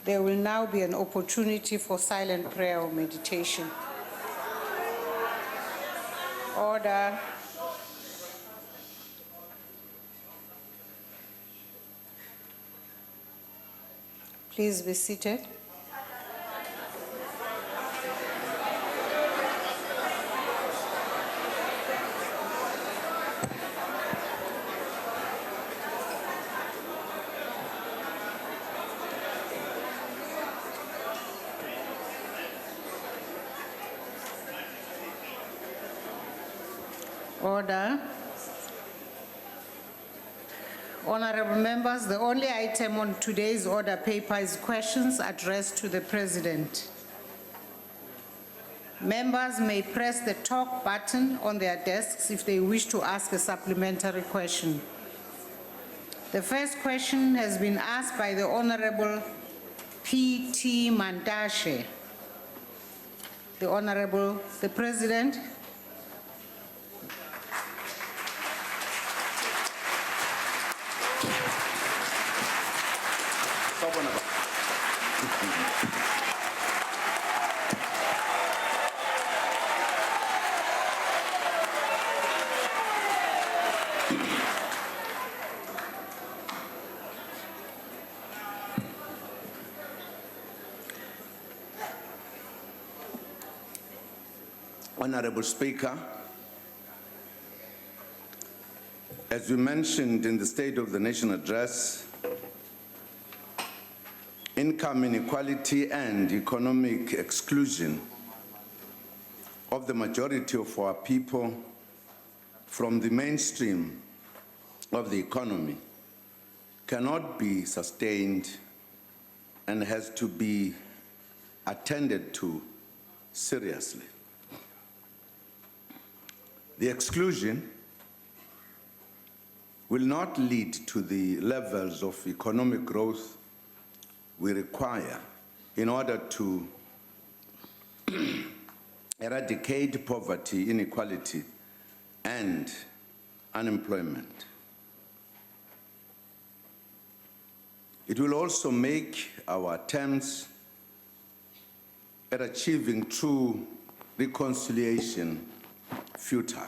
There will now be an opportunity for silent prayer or meditation. Order. Please be seated. Order. Honorable members, the only item on today's order paper is questions addressed to the President. Members may press the talk button on their desks if they wish to ask a supplementary question. The first question has been asked by the Honorable P.T. Mandashe. The President. Honorable Speaker, as we mentioned in the State of the Nation address, income inequality and economic exclusion of the majority of our people from the mainstream of the economy cannot be sustained and has to be attended to seriously. The exclusion will not lead to the levels of economic growth we require in order to eradicate poverty, inequality, and unemployment. It will also make our attempts at achieving true reconciliation futile.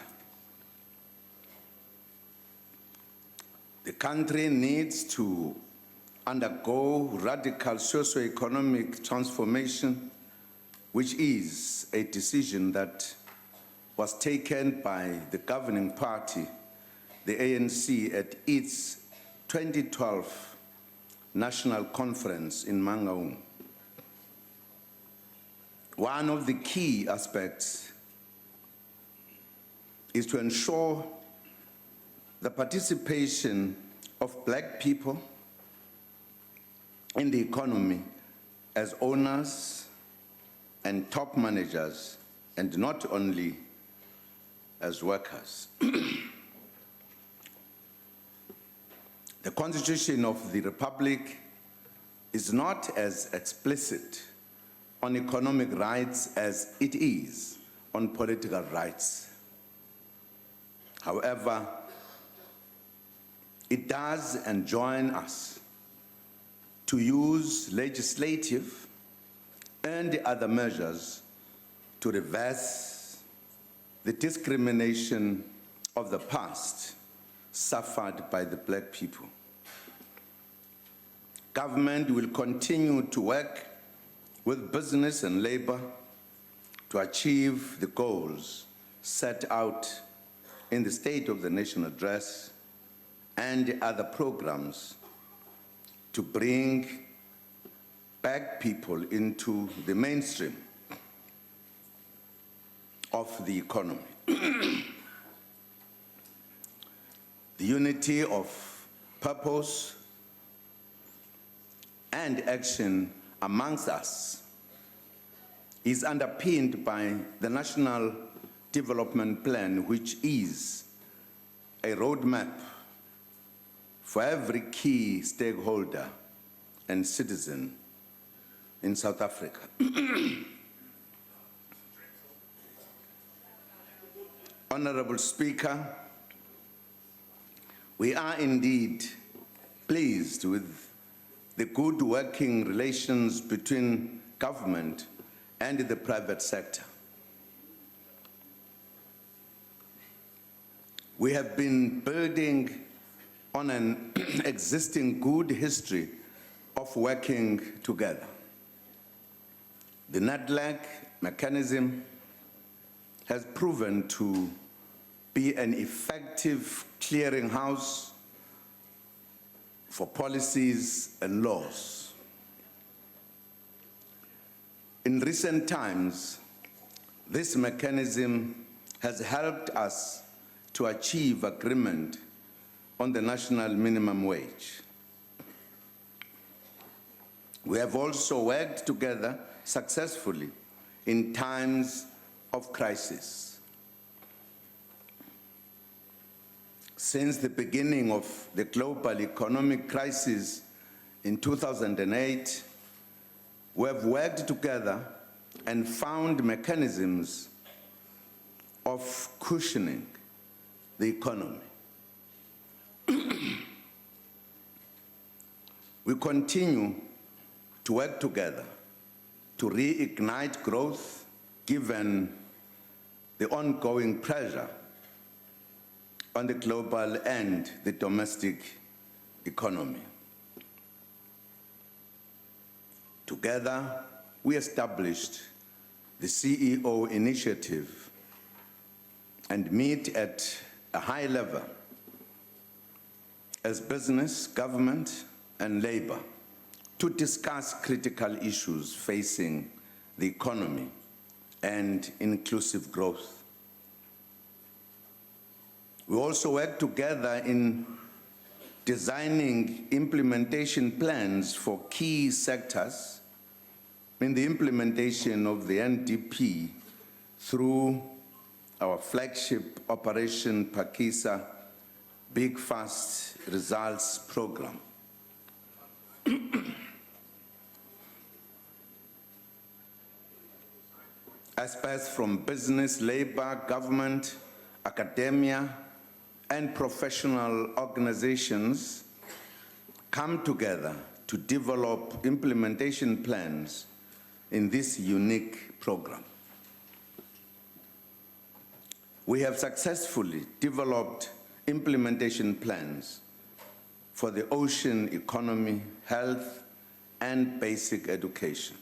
The country needs to undergo radical socio-economic transformation, which is a decision that was taken by the governing party, the ANC, at its 2012 National Conference in Mangaung. One of the key aspects is to ensure the participation of Black people in the economy as owners and top managers, and not only as workers. The Constitution of the Republic is not as explicit on economic rights as it is on political rights. However, it does enjoin us to use legislative and other measures to reverse the discrimination of the past suffered by the Black people. Government will continue to work with business and labor to achieve the goals set out in the State of the Nation address and other programs to bring Black people into the mainstream of the economy. The unity of purpose and action amongst us is underpinned by the National Development Plan, which is a roadmap for every key stakeholder and citizen in South Africa. Honorable Speaker, we are indeed pleased with the good working relations between government and the private sector. We have been building on an existing good history of working together. The NADLAC mechanism has proven to be an effective clearinghouse for policies and laws. In recent times, this mechanism has helped us to achieve agreement on the national minimum wage. We have also worked together successfully in times of crisis. Since the beginning of the global economic crisis in 2008, we have worked together and found mechanisms of cushioning the economy. We continue to work together to reignite growth given the ongoing pressure on the global and the domestic economy. Together, we established the CEO initiative and meet at a high level as business, government, and labor to discuss critical issues facing the economy and inclusive growth. We also work together in designing implementation plans for key sectors in the implementation of the NDP through our flagship Operation Pakisa Big Fast Results Program. Experts from business, labor, government, academia, and professional organizations come together to develop implementation plans in this unique program. We have successfully developed implementation plans for the ocean economy, health, and basic education.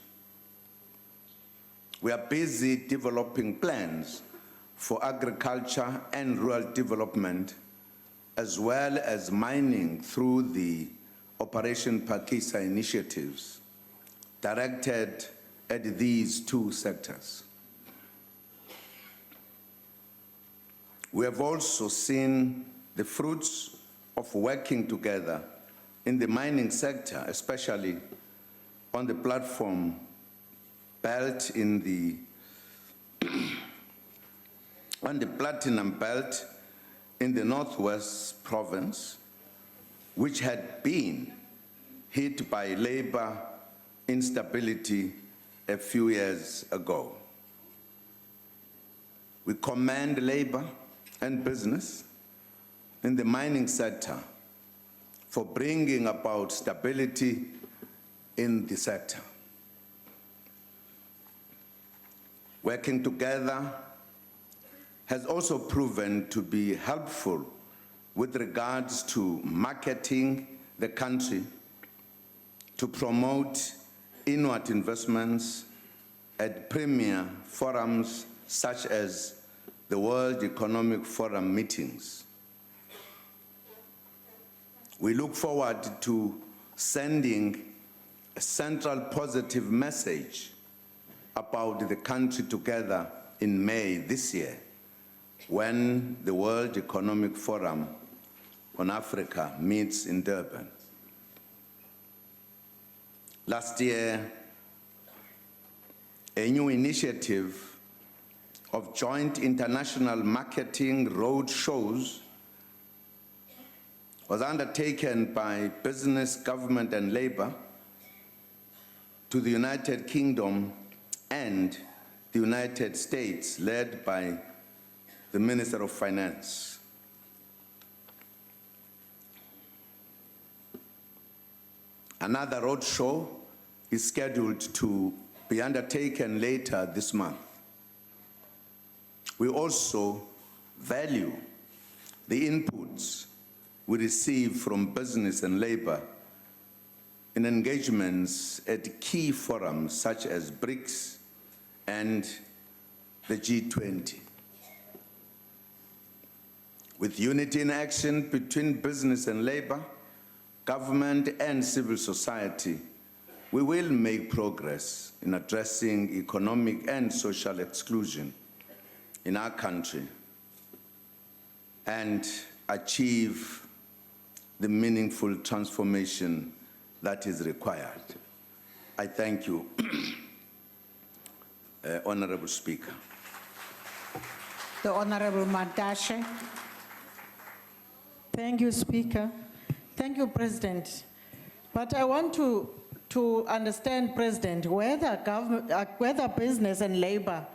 We are busy developing plans for agriculture and rural development, as well as mining through the Operation Pakisa initiatives directed at these two sectors. We have also seen the fruits of working together in the mining sector, especially on the platform belt in the on the platinum belt in the Northwest province, which had been hit by labor instability a few years ago. We commend labor and business in the mining sector for bringing about stability in the sector. Working together has also proven to be helpful with regards to marketing the country, to promote inward investments at premier forums such as the World Economic Forum meetings. We look forward to sending a central positive message about the country together in May this year, when the World Economic Forum on Africa meets in Durban. Last year, a new initiative of joint international marketing road shows was undertaken by business, government, and labor to the United Kingdom and the United States, led by the Minister of Finance. Another roadshow is scheduled to be undertaken later this month. We also value the inputs we receive from business and labor in engagements at key forums such as BRICS and the G20. With unity in action between business and labor, government and civil society, we will make progress in addressing economic and social exclusion in our country and achieve the meaningful transformation that is required. I thank you, Honorable Speaker. The Honorable Madashe. Thank you, Speaker. Thank you, President. But I want to understand, President, whether business and labor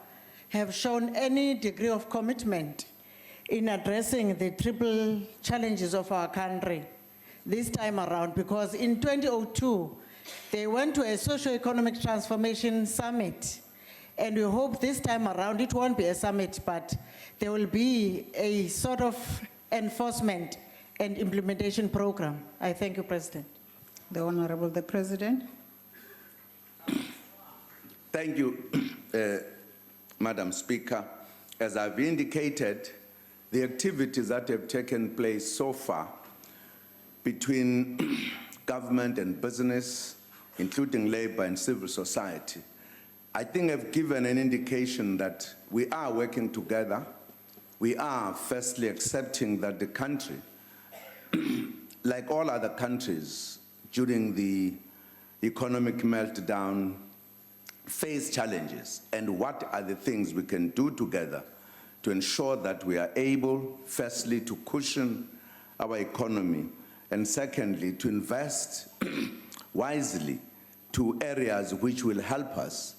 have shown any degree of commitment in addressing the triple challenges of our country this time around, because in 2002, they went to a socio-economic transformation summit, and we hope this time around it won't be a summit, but there will be a sort of enforcement and implementation program. I thank you, President. The Honorable the President. Thank you, Madam Speaker. As I've indicated, the activities that have taken place so far between government and business, including labor and civil society, I think have given an indication that we are working together. We are firstly accepting that the country, like all other countries during the economic meltdown, face challenges, and what are the things we can do together to ensure that we are able, firstly, to cushion our economy, and secondly, to invest wisely to areas which will help us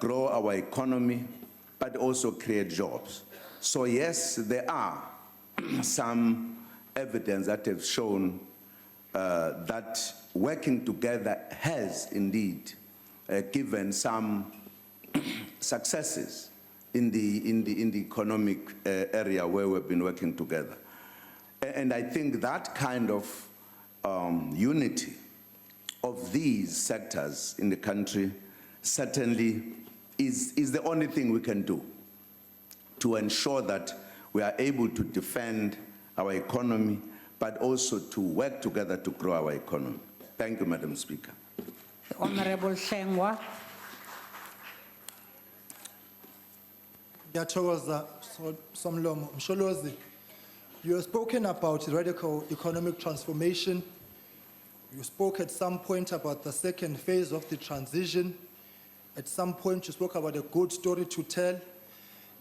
grow our economy, but also create jobs. So yes, there are some evidence that have shown that working together has indeed given some successes in the economic area where we've been working together. And I think that kind of unity of these sectors in the country certainly is the only thing we can do to ensure that we are able to defend our economy, but also to work together to grow our economy. Thank you, Madam Speaker. The Honorable Shengwa. Ngiyathokoza Somlomo Msholozi. You have spoken about radical economic transformation. You spoke at some point about the second phase of the transition. At some point you spoke about a good story to tell.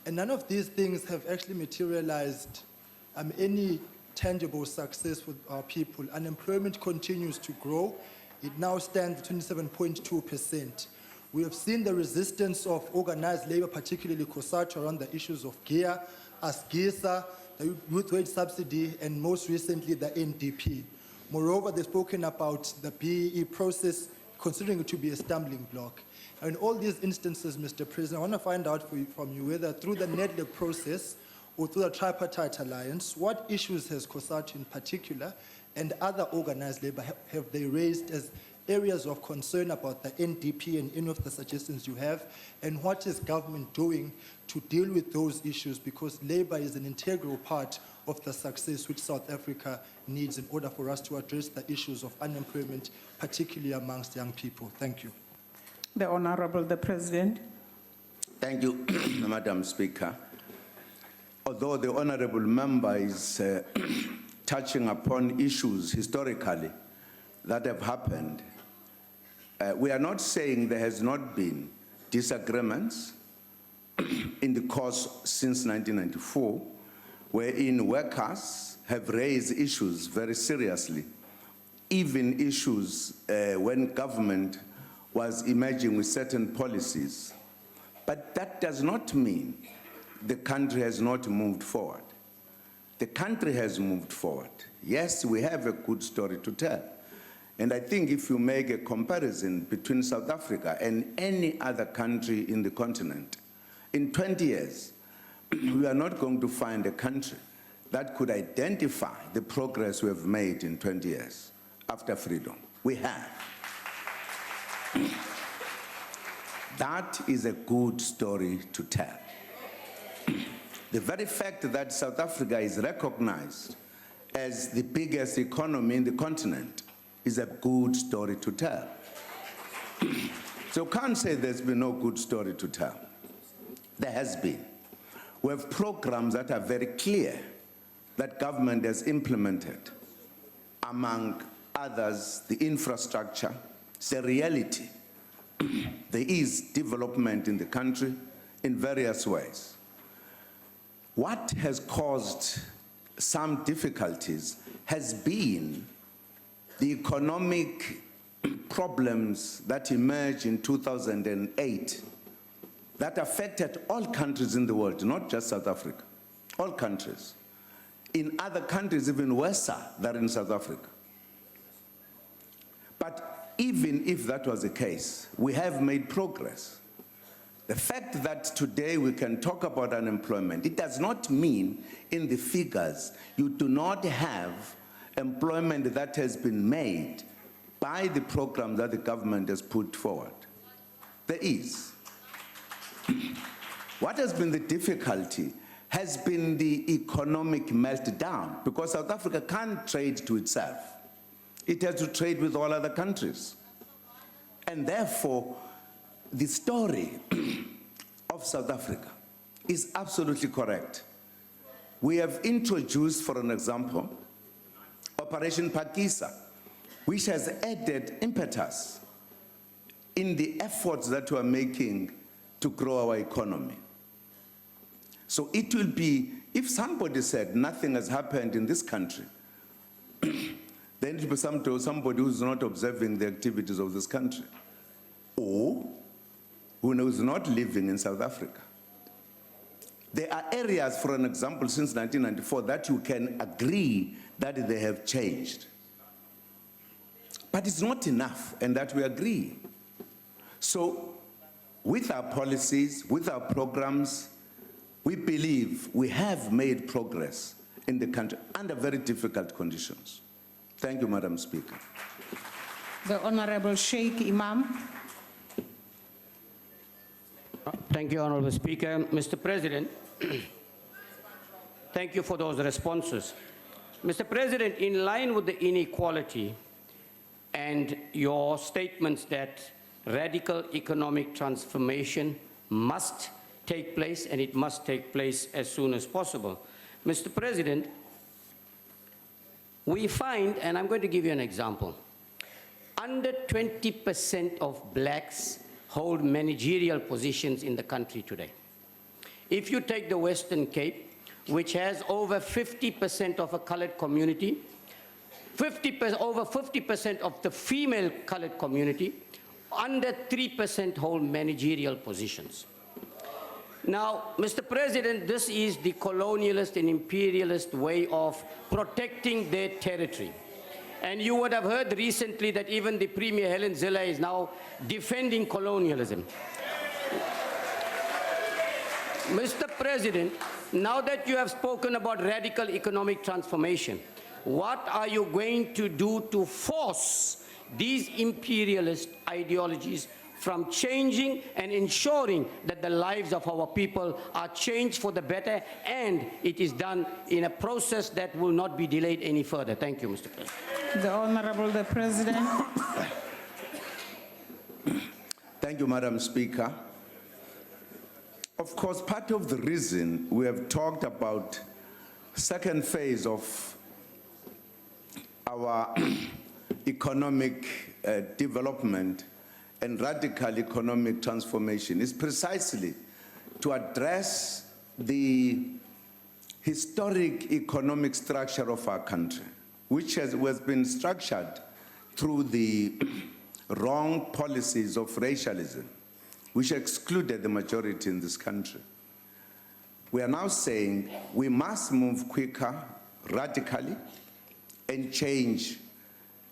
And none of these things have actually materialized any tangible success with our people. Unemployment continues to grow. It now stands at 27.2%. We have seen the resistance of organized labor, particularly COSATU, around the issues of GEAR, ASGISA, the youth wage subsidy, and most recently the NDP. Moreover, they've spoken about the BEE process, considering it to be a stumbling block. In all these instances, Mr. President, I want to find out from you whether through the NEDLEC process or through the tripartite alliance, what issues has COSATU in particular and other organized labor have they raised as areas of concern about the NDP and any of the suggestions you have, and what is government doing to deal with those issues, because labor is an integral part of the success which South Africa needs in order for us to address the issues of unemployment, particularly amongst young people. Thank you. The Honorable the President. Thank you, Madam Speaker. Although the honorable member is touching upon issues historically that have happened, we are not saying there has not been disagreements in the course since 1994, wherein workers have raised issues very seriously, even issues when government was emerging with certain policies. But that does not mean the country has not moved forward. The country has moved forward. Yes, we have a good story to tell. And I think if you make a comparison between South Africa and any other country in the continent, in 20 years, we are not going to find a country that could identify the progress we have made in 20 years after freedom. We have. That is a good story to tell. The very fact that South Africa is recognized as the biggest economy in the continent is a good story to tell. So you can't say there's been no good story to tell. There has been. We have programs that are very clear that government has implemented. Among others, the infrastructure. It's a reality. There is development in the country in various ways. What has caused some difficulties has been the economic problems that emerged in 2008 that affected all countries in the world, not just South Africa, all countries. In other countries, even worse than in South Africa. But even if that was the case, we have made progress. The fact that today we can talk about unemployment, it does not mean in the figures you do not have employment that has been made by the program that the government has put forward. There is. What has been the difficulty has been the economic meltdown, because South Africa can't trade to itself. It has to trade with all other countries. And therefore, the story of South Africa is absolutely correct. We have introduced, for an example, Operation Pakisa, which has added impetus in the efforts that we are making to grow our economy. So it will be, if somebody said nothing has happened in this country, then it will be somebody who's not observing the activities of this country, or who is not living in South Africa. There are areas, for an example, since 1994, that you can agree that they have changed. But it's not enough, and that we agree. So, with our policies, with our programs, we believe we have made progress in the country under very difficult conditions. Thank you, Madam Speaker. The Honorable Sheikh Imam. Thank you, Honorable Speaker. Mr. President, thank you for those responses. Mr. President, in line with the inequality and your statements that radical economic transformation must take place, and it must take place as soon as possible. Mr. President, we find, and I'm going to give you an example, under 20% of blacks hold managerial positions in the country today. If you take the Western Cape, which has over 50% of a colored community, over 50% of the female colored community, under 3% hold managerial positions. Now, Mr. President, this is the colonialist and imperialist way of protecting their territory. And you would have heard recently that even the Premier Helen Zille is now defending colonialism. Mr. President, now that you have spoken about radical economic transformation, what are you going to do to force these imperialist ideologies from changing and ensuring that the lives of our people are changed for the better, and it is done in a process that will not be delayed any further? Thank you, Mr. President. The Honorable the President. Thank you, Madam Speaker. Of course, part of the reason we have talked about second phase of our economic development and radical economic transformation is precisely to address the historic economic structure of our country, which has been structured through the wrong policies of racialism, which excluded the majority in this country. We are now saying we must move quicker, radically, and change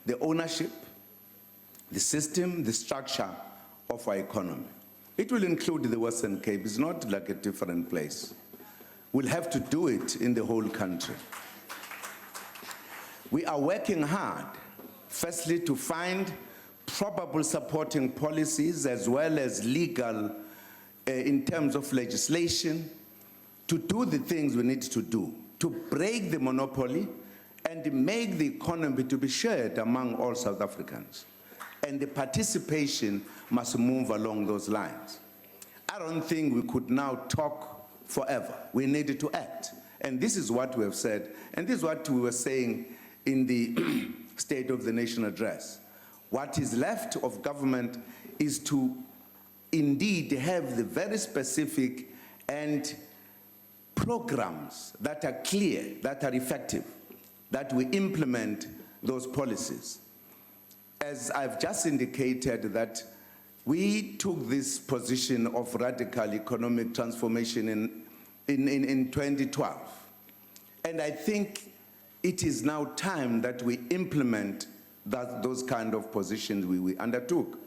the ownership the system, the structure of our economy. It will include the Western Cape. It's not like a different place. We'll have to do it in the whole country. We are working hard, firstly, to find probable supporting policies as well as legal, in terms of legislation, to do the things we need to do, to break the monopoly and make the economy to be shared among all South Africans. And the participation must move along those lines. I don't think we could now talk forever. We needed to act. And this is what we have said, and this is what we were saying in the State of the Nation address. What is left of government is to indeed have the very specific and programs that are clear, that are effective, that we implement those policies. As I've just indicated, that we took this position of radical economic transformation in 2012. And I think it is now time that we implement those kind of positions we undertook.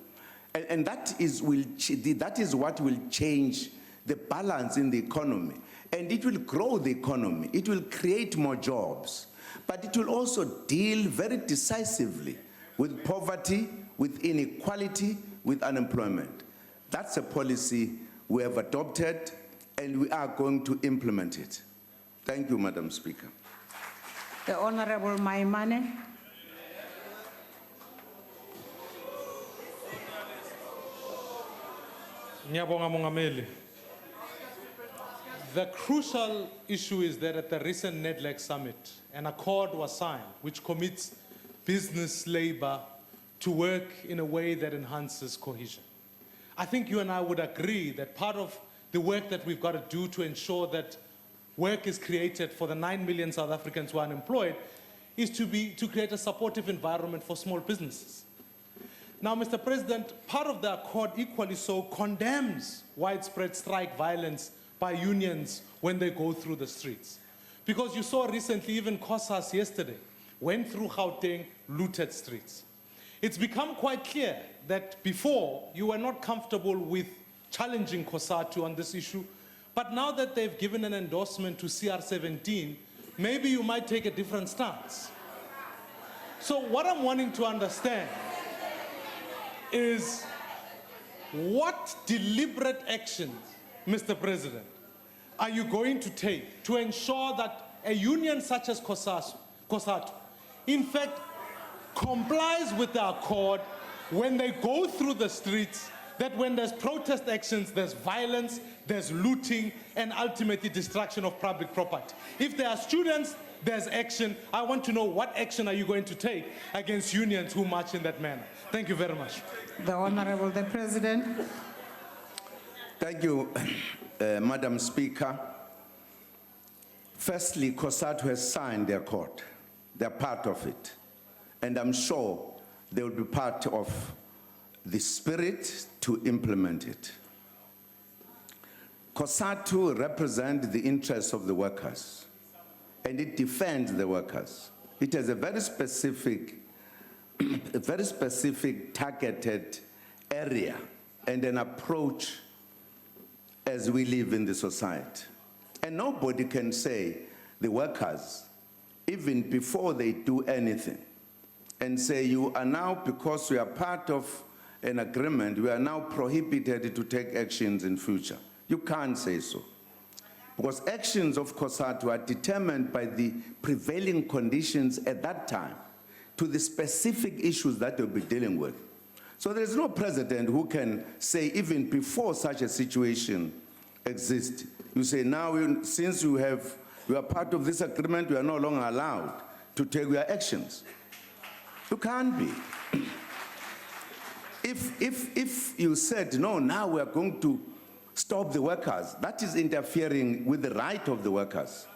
And that is what will change the balance in the economy. And it will grow the economy. It will create more jobs. But it will also deal very decisively with poverty, with inequality, with unemployment. That's a policy we have adopted, and we are going to implement it. Thank you, Madam Speaker. The Honorable Maimane. Ngiyabonga Mongameli. The crucial issue is that at the recent NEDLAC summit, an accord was signed which commits business, labor to work in a way that enhances cohesion. I think you and I would agree that part of the work that we've got to do to ensure that work is created for the 9 million South Africans who are unemployed is to create a supportive environment for small businesses. Now, Mr. President, part of the accord equally so condemns widespread strike violence by unions when they go through the streets. Because you saw recently, even COSAS yesterday went through Gauteng, looted streets. It's become quite clear that before you were not comfortable with challenging COSATU on this issue, but now that they've given an endorsement to CR17, maybe you might take a different stance. So what I'm wanting to understand is what deliberate actions, Mr. President, are you going to take to ensure that a union such as COSATU, in fact, complies with the accord when they go through the streets, that when there's protest actions, there's violence, there's looting, and ultimately destruction of public property. If there are students, there's action. I want to know what action are you going to take against unions who march in that manner. Thank you very much. The Honorable the President. Thank you, Madam Speaker. Firstly, COSATU has signed the accord. They're part of it. And I'm sure they will be part of the spirit to implement it. COSATU represents the interests of the workers, and it defends the workers. It has a very specific targeted area and an approach as we live in the society. And nobody can say the workers, even before they do anything, and say you are now, because we are part of an agreement, we are now prohibited to take actions in future. You can't say so. Because actions of COSATU are determined by the prevailing conditions at that time to the specific issues that they'll be dealing with. So there's no president who can say, even before such a situation exists, you say now, since you are part of this agreement, we are no longer allowed to take your actions. You can't be. If you said, no, now we are going to stop the workers, that is interfering with the right of the workers.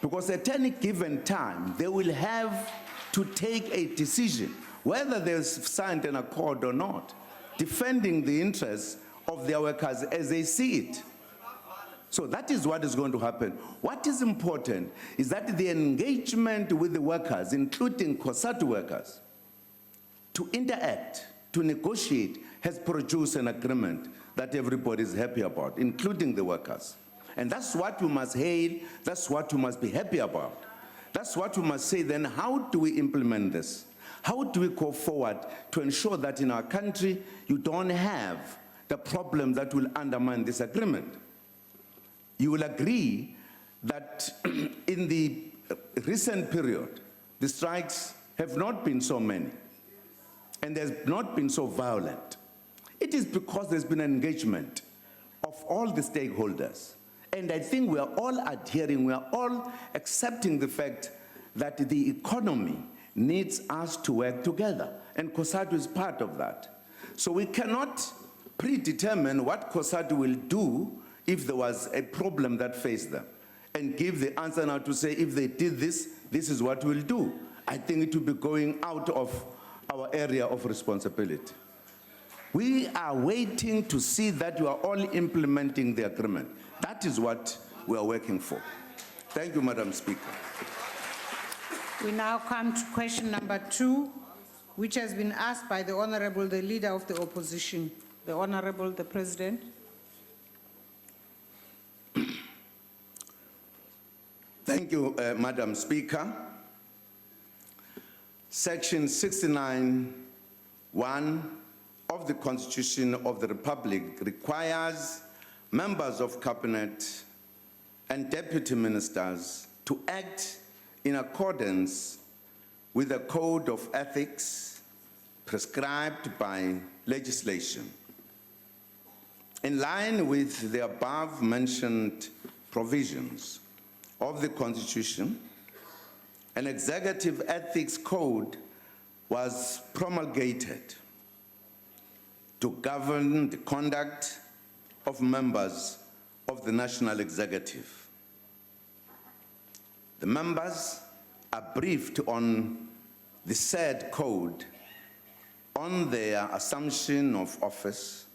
Because at any given time, they will have to take a decision, whether they've signed an accord or not, defending the interests of their workers as they see it. So that is what is going to happen. What is important is that the engagement with the workers, including COSATU workers, to interact to negotiate has produced an agreement that everybody is happy about, including the workers. And that's what we must hail, that's what we must be happy about. That's what we must say then, how do we implement this? How do we go forward to ensure that in our country you don't have the problem that will undermine this agreement? You will agree that in the recent period, the strikes have not been so many and they've not been so violent. It is because there's been an engagement of all the stakeholders. And I think we are all adhering, we are all accepting the fact that the economy needs us to work together. And COSATU is part of that. So we cannot predetermine what COSATU will do if there was a problem that faced them and give the answer now to say if they did this, this is what we'll do. I think it will be going out of our area of responsibility. We are waiting to see that you are all implementing the agreement. That is what we are working for. Thank you, Madam Speaker. We now come to question number 2, which has been asked by the Honorable, the Leader of the Opposition. The Honorable, the President. Thank you, Madam Speaker. Section 69(1) of the Constitution of the Republic requires members of Cabinet and Deputy Ministers to act in accordance with the Code of Ethics prescribed by legislation. In line with the above-mentioned provisions of the Constitution, an executive ethics code was promulgated to govern the conduct of members of the National Executive. The members are briefed on the said code on their assumption of office,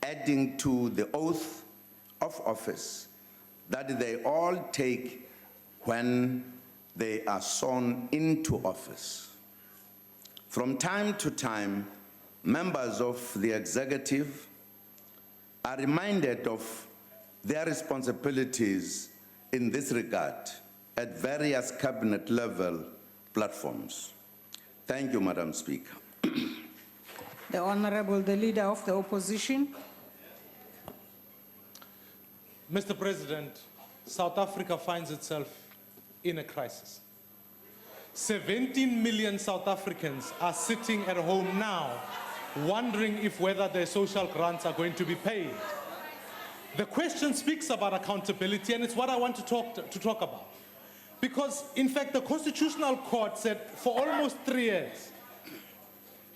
adding to the oath of office that they all take when they are sworn into office. From time to time, members of the executive are reminded of their responsibilities in this regard at various cabinet level platforms. Thank you, Madam Speaker. The Honorable, the Leader of the Opposition. Mr. President, South Africa finds itself in a crisis. 17 million South Africans are sitting at home now wondering if whether their social grants are going to be paid. The question speaks about accountability, and it's what I want to talk about. Because, in fact, the Constitutional Court said for almost 3 years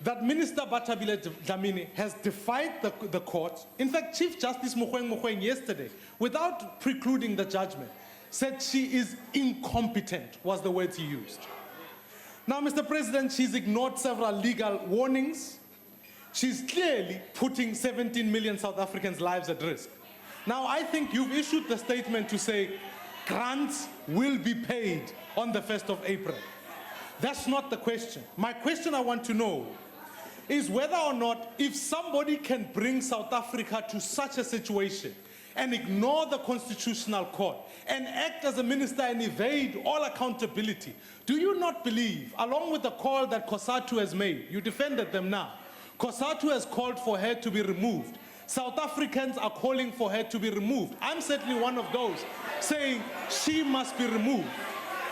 that Minister Batabile Dlamini has defied the court. In fact, Chief Justice Mogoeng yesterday, without precluding the judgment, said she is incompetent, was the words he used. Now, Mr. President, she's ignored several legal warnings. She's clearly putting 17 million South Africans' lives at risk. Now, I think you've issued the statement to say grants will be paid on the 1st of April. That's not the question. My question I want to know is whether or not if somebody can bring South Africa to such a situation and ignore the Constitutional Court and act as a minister and evade all accountability, do you not believe, along with the call that COSATU has made, you defended them now, COSATU has called for her to be removed. South Africans are calling for her to be removed. I'm certainly one of those saying she must be removed.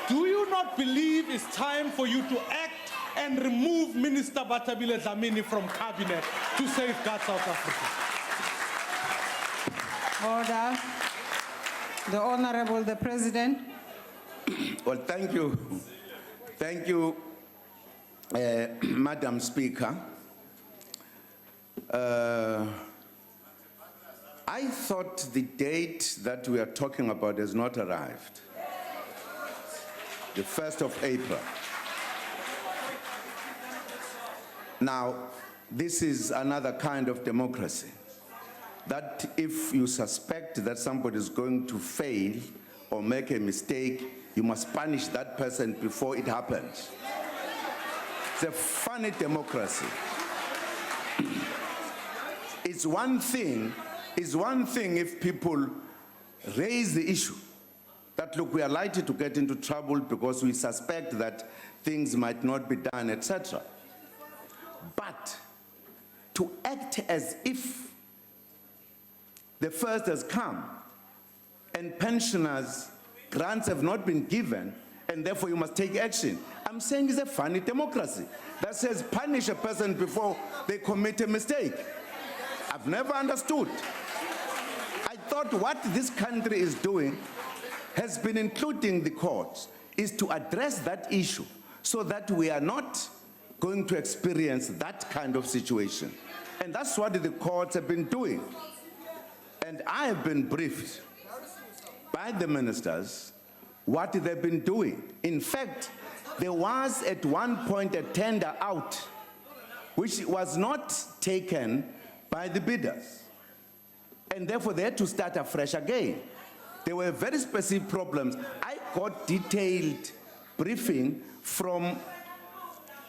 Do you not believe it's time for you to act and remove Minister Batabile Dlamini from cabinet to safeguard South Africa? Order. The Honorable, the President. Well, thank you. Thank you, Madam Speaker. I thought the date that we are talking about has not arrived. The 1st of April. Now, this is another kind of democracy. That if you suspect that somebody is going to fail or make a mistake, you must punish that person before it happens. It's a funny democracy. It's one thing if people raise the issue that, look, we are likely to get into trouble because we suspect that things might not be done, etc. But to act as if the first has come and pensioners' grants have not been given and therefore you must take action. I'm saying it's a funny democracy that says punish a person before they commit a mistake. I've never understood. I thought what this country is doing has been, including the courts, is to address that issue so that we are not going to experience that kind of situation. And that's what the courts have been doing. And I have been briefed by the ministers what they've been doing. In fact, there was at one point a tender out which was not taken by the bidders. And therefore they had to start afresh again. There were very specific problems. I got detailed briefing from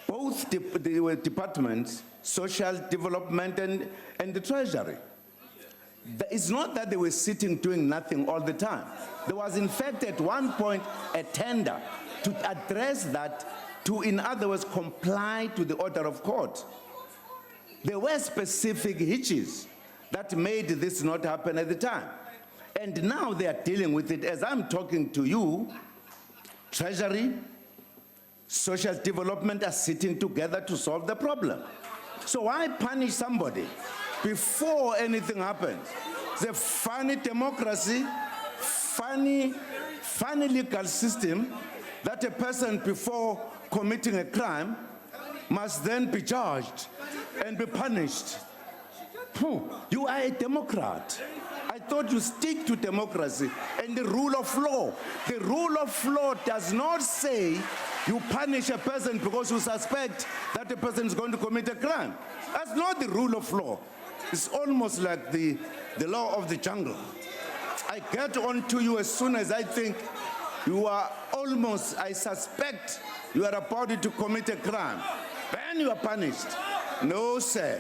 both the departments, social development and the treasury. It's not that they were sitting doing nothing all the time. There was in fact at one point a tender to address that, to in other words comply to the order of court. There were specific hitches that made this not happen at the time. And now they are dealing with it. As I'm talking to you, Treasury, social development are sitting together to solve the problem. So why punish somebody before anything happens? It's a funny democracy, funny legal system that a person before committing a crime must then be charged and be punished. You are a Democrat. I thought you stick to democracy and the rule of law. The rule of law does not say you punish a person because you suspect that the person is going to commit a crime. That's not the rule of law. It's almost like the law of the jungle. I get on to you as soon as I think you are almost, I suspect you are about to commit a crime. Then you are punished. No, sir.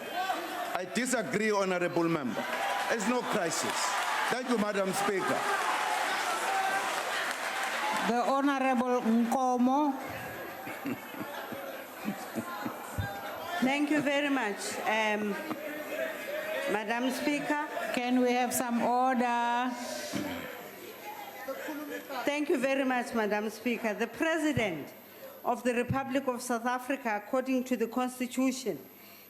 I disagree, honorable member. There's no crisis. Thank you, Madam Speaker. The Honorable Nkomo. Thank you very much, Madam Speaker. Can we have some order? Thank you very much, Madam Speaker. The President of the Republic of South Africa, according to the Constitution,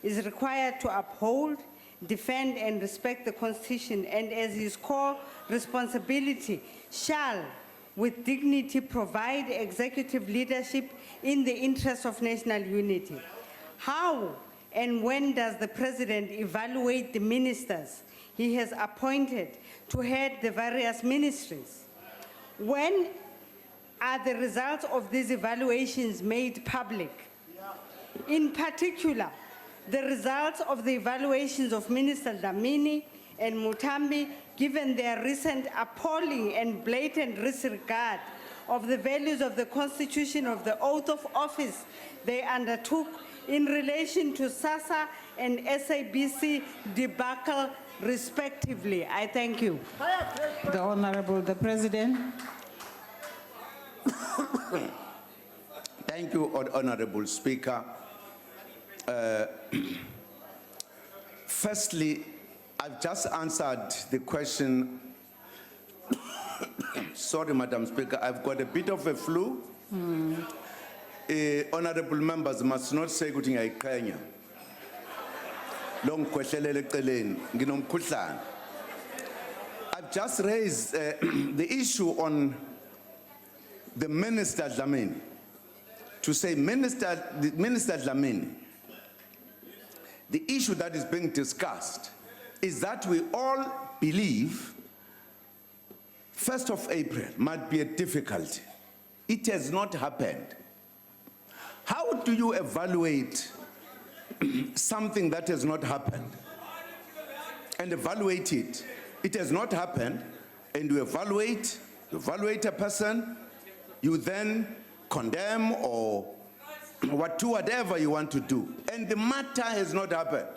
is required to uphold, defend and respect the Constitution, and as his core responsibility, shall with dignity provide executive leadership in the interest of national unity. How and when does the President evaluate the ministers he has appointed to head the various ministries? When are the results of these evaluations made public? In particular, the results of the evaluations of Minister Dlamini and Mutambi, given their recent appalling and blatant disregard of the values of the Constitution, of the oath of office they undertook in relation to SASA and SABC debacle respectively. I thank you. The Honorable, the President. Thank you, Honorable Speaker. Firstly, I've just answered the question. Sorry, Madam Speaker, I've got a bit of a flu. Honorable members must not say ukuthi ngiyayiqhenya. Lo ngikhwehlelele eceleni, nginomkhuhlane. I've just raised the issue on the Minister Dlamini. To say Minister Dlamini, the issue that is being discussed is that we all believe 1st of April might be a difficulty. It has not happened. How do you evaluate something that has not happened? And evaluate it. It has not happened, and you evaluate a person, you then condemn or whatever you want to do. And the matter has not happened.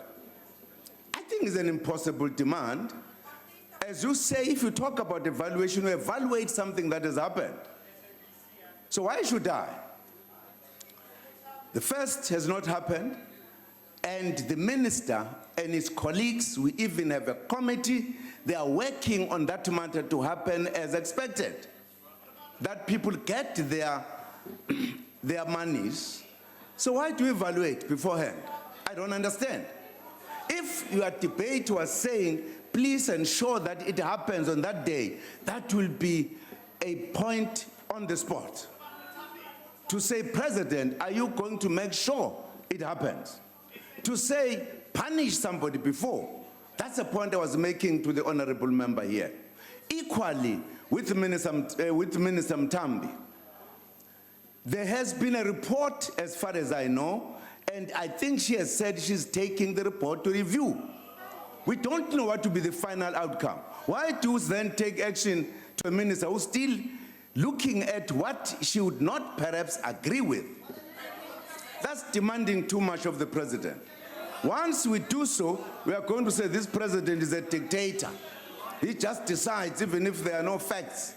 I think think it's an impossible demand. As you say, if you talk about evaluation, you evaluate something that has happened. So why should I? The first has not happened, and the minister and his colleagues, we even have a committee, they are working on that matter to happen as expected. That people get their monies. So why do you evaluate beforehand? I don't understand. If your debate was saying, please ensure that it happens on that day, that will be a point on the spot. To say, President, are you going to make sure it happens? To say, punish somebody before. That's the point I was making to the honorable member here. Equally, with Minister Mtambi, there has been a report, as far as I know, and I think she has said she's taking the report to review. We don't know what to be the final outcome. Why do you then take action to a minister who's still looking at what she would not perhaps agree with? That's demanding too much of the president. Once we do so, we are going to say this president is a dictator. He just decides even if there are no facts.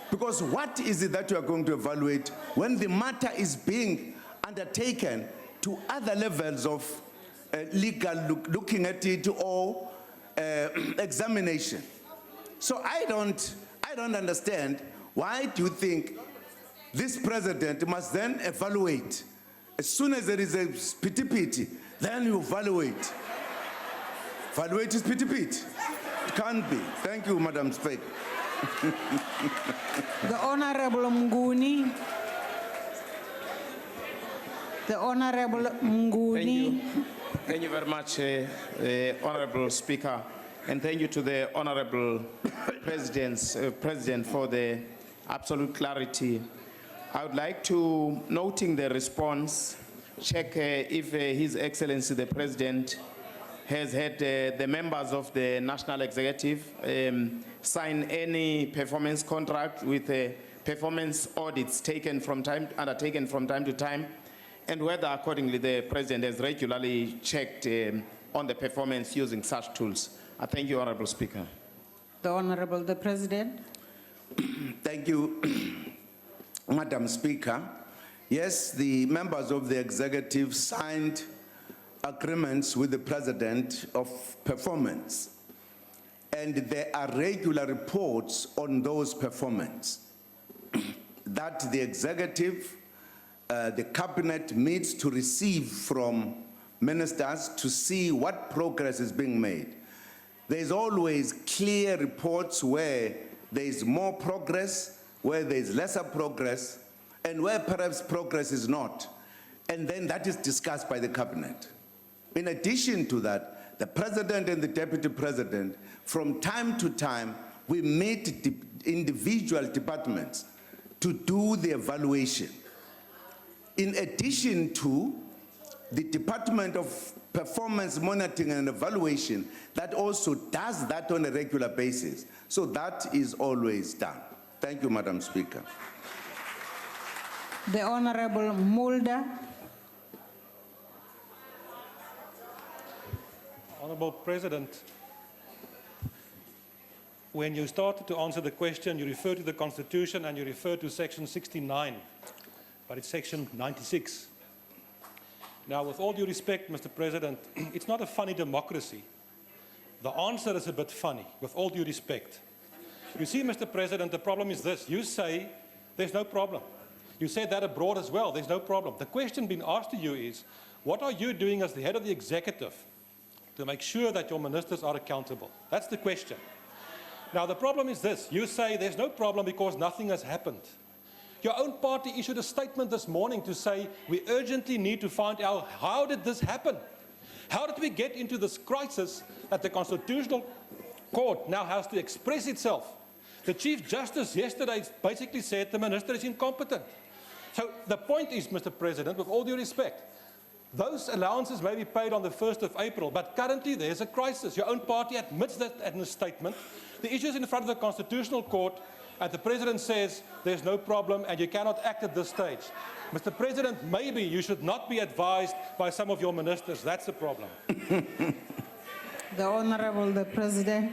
Because what is it that you are going to evaluate when the matter is being undertaken to other levels of legal looking at it or examination? So I don't understand, why do you think this president must then evaluate? As soon as there is a pity-pity, then you evaluate. Evaluate is pity-pity. It can't be. Thank you, Madam Speaker. The Honorable Mnguni. The Honorable Mnguni. Thank you very much, Honorable Speaker, and thank you to the Honorable President for the absolute clarity. I would like to, noting the response, check if His Excellency the President has had the members of the National Executive sign any performance contract with performance audits undertaken from time to time, and whether accordingly the President has regularly checked on the performance using such tools. I thank you, Honorable Speaker. The Honorable the President. Thank you, Madam Speaker. Yes, the members of the executive signed agreements with the President of performance, and there are regular reports on those performance that the executive, the cabinet meets to receive from ministers to see what progress is being made. There's always clear reports where there is more progress, where there is lesser progress, and where perhaps progress is not. And then that is discussed by the cabinet. In addition to that, the president and the deputy president, from time to time, we meet individual departments to do the evaluation. In addition to the Department of Performance Monitoring and Evaluation, that also does that on a regular basis. So that is always done. Thank you, Madam Speaker. The Honorable Mulder. Honorable President, when you started to answer the question, you referred to the Constitution and you referred to Section 69, but it's Section 96. Now, with all due respect, Mr. President, it's not a funny democracy. The answer is a bit funny, with all due respect. You see, Mr. President, the problem is this. You say there's no problem. You said that abroad as well, there's no problem. The question being asked to you is, what are you doing as the head of the executive to make sure that your ministers are accountable? That's the question. Now, the problem is this. You say there's no problem because nothing has happened. Your own party issued a statement this morning to say we urgently need to find out how did this happen? How did we get into this crisis that the Constitutional Court now has to express itself? The Chief Justice yesterday basically said the minister is incompetent. So the point is, Mr. President, with all due respect, those allowances may be paid on the 1st of April, but currently there's a crisis. Your own party admits that in a statement. The issue is in front of the Constitutional Court, and the President says there's no problem and you cannot act at this stage. Mr. President, maybe you should not be advised by some of your ministers. That's the problem. The Honorable, the President.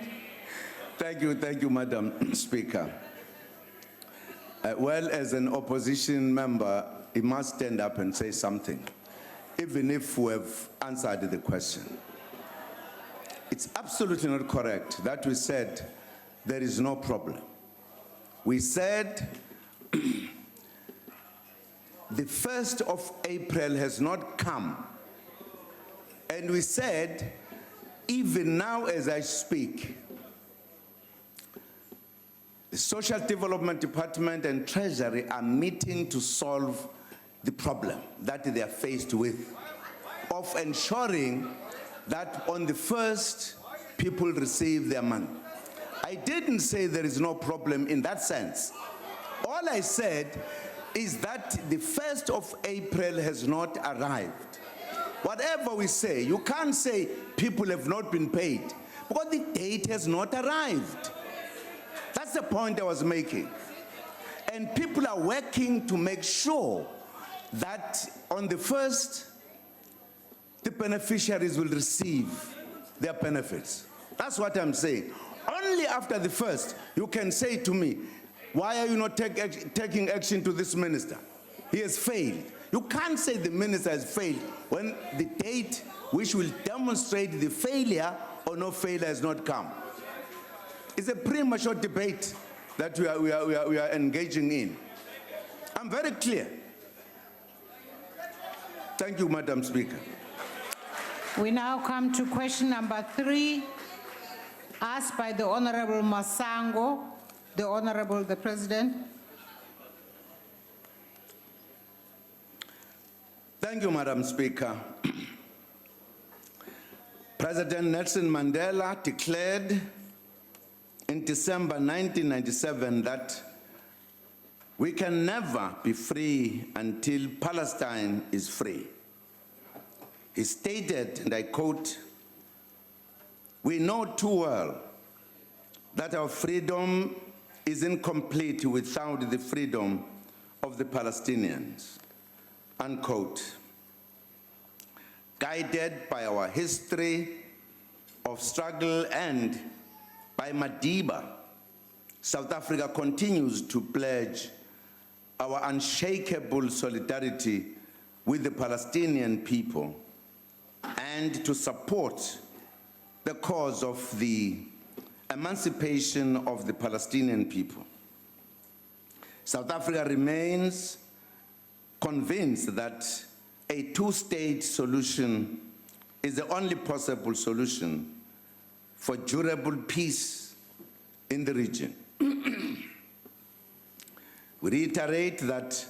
Thank you, Madam Speaker. Well, as an opposition member, he must stand up and say something, even if we have answered the question. It's absolutely not correct that we said there is no problem. We said the 1st of April has not come. And we said, even now as I speak, the Social Development Department and Treasury are meeting to solve the problem that they are faced with of ensuring that on the 1st, people receive their money. I didn't say there is no problem in that sense. All I said is that the 1st of April has not arrived. Whatever we say, you can't say people have not been paid because the date has not arrived. That's the point I was making. And people are working to make sure that on the 1st, the beneficiaries will receive their benefits. That's what I'm saying. Only after the 1st, you can say to me, why are you not taking action to this minister? He has failed. You can't say the minister has failed when the date which will demonstrate the failure or no failure has not come. It's a premature debate that we are engaging in. I'm very clear. Thank you, Madam Speaker. We now come to question number 3, asked by the Honorable Masango. The Honorable, the President. Thank you, Madam Speaker. President Nelson Mandela declared in December 1997 that we can never be free until Palestine is free. He stated, and I quote, "We know too well that our freedom is incomplete without the freedom of the Palestinians," unquote. Guided by our history of struggle and by Madiba, South Africa continues to pledge our unshakable solidarity with the Palestinian people and to support the cause of the emancipation of the Palestinian people. South Africa remains convinced that a two-state solution is the only possible solution for durable peace in the region. We reiterate that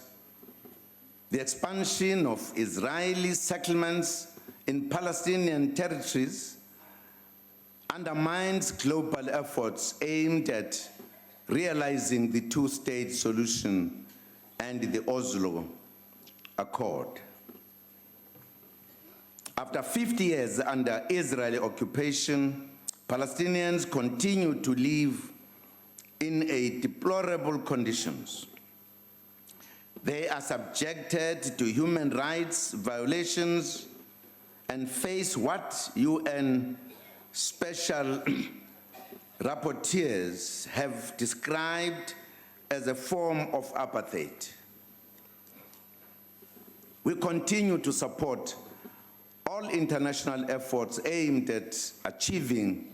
the expansion of Israeli settlements in Palestinian territories undermines global efforts aimed at realizing the two-state solution and the Oslo Accord. After 50 years under Israeli occupation, Palestinians continue to live in deplorable conditions. They are subjected to human rights violations and face what UN special rapporteurs have described as a form of apartheid. We continue to support all international efforts aimed at achieving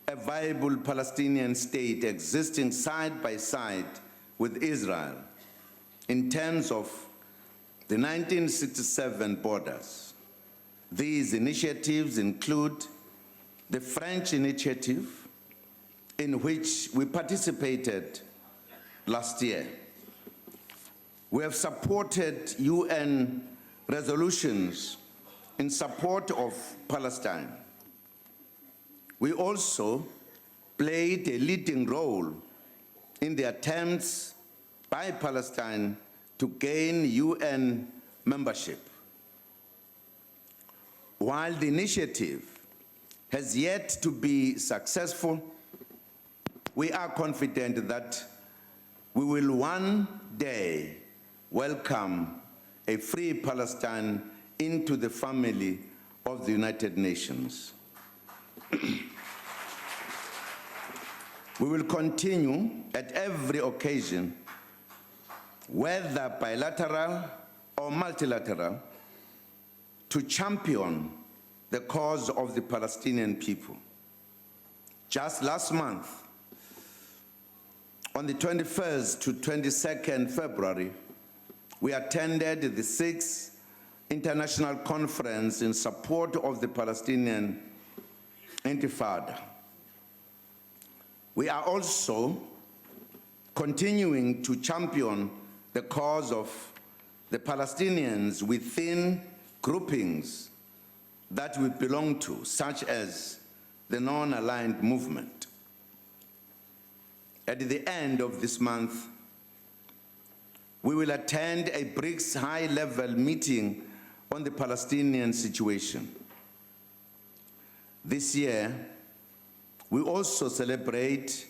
a viable Palestinian state existing side by side with Israel in terms of the 1967 borders. These initiatives include the French initiative, in which we participated last year. We have supported UN resolutions in support of Palestine. We also played a leading role in the attempts by Palestine to gain UN membership. While the initiative has yet to be successful, we are confident that we will one day welcome a free Palestine into the family of the United Nations. We will continue at every occasion, whether bilateral or multilateral, to champion the cause of the Palestinian people. Just last month, on the 21st to 22nd February, we attended the 6th International Conference in support of the Palestinian Intifada. We are also continuing to champion the cause of the Palestinians within groupings that we belong to, such as the non-aligned movement. At the end of this month, we will attend a BRICS high-level meeting on the Palestinian situation. This year, we also celebrate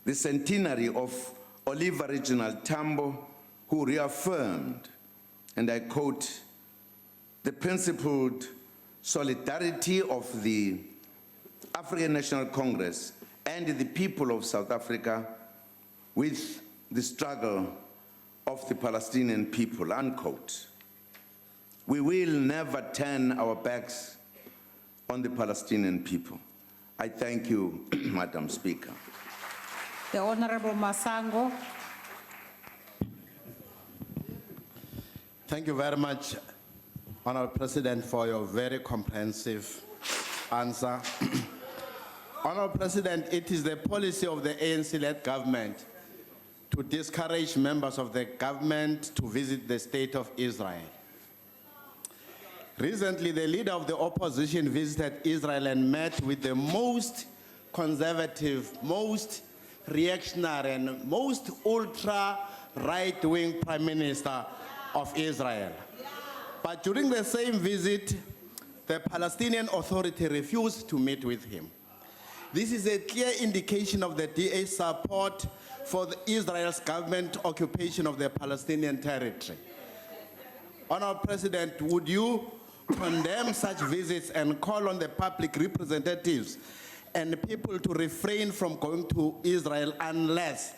the centenary of Oliver Reginald Tambo, who reaffirmed, and I quote, the principled solidarity of the African National Congress and the people of South Africa with the struggle of the Palestinian people, unquote. We will never turn our backs on the Palestinian people. I thank you, Madam Speaker. The Honorable Masango. Thank you very much, Honorable President, for your very comprehensive answer. Honorable President, it is the policy of the ANC-led government to discourage members of the government to visit the State of Israel. Recently, the leader of the opposition visited Israel and met with the most conservative, most reactionary, and most ultra-right-wing Prime Minister of Israel. But during the same visit, the Palestinian Authority refused to meet with him. This is a clear indication of the DA's support for Israel's government occupation of the Palestinian territory. Honorable President, would you condemn such visits and call on the public representatives and people to refrain from going to Israel unless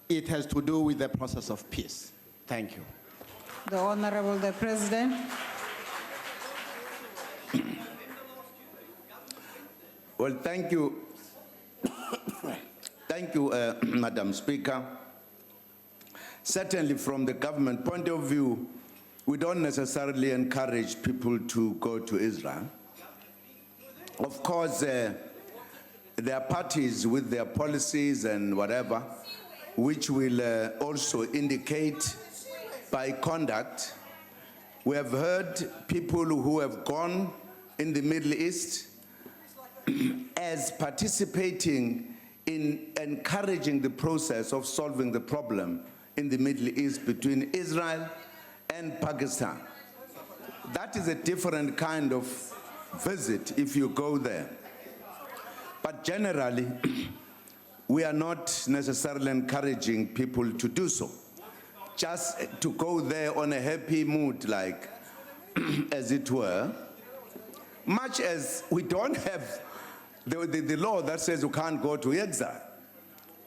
it has to do with the process of peace? Thank you. The Honorable the President. Well, thank you. Thank you, Madam Speaker. Certainly from the government point of view, we don't necessarily encourage people to go to Israel. Of course, there are parties with their policies and whatever, which will also indicate by conduct. We have heard people who have gone in the Middle East as participating in encouraging the process of solving the problem in the Middle East between Israel and Pakistan. That is a different kind of visit if you go there. But generally, we are not necessarily encouraging people to do so. Just to go there on a happy mood, like, as it were, much as we don't have the law that says you can't go to exile.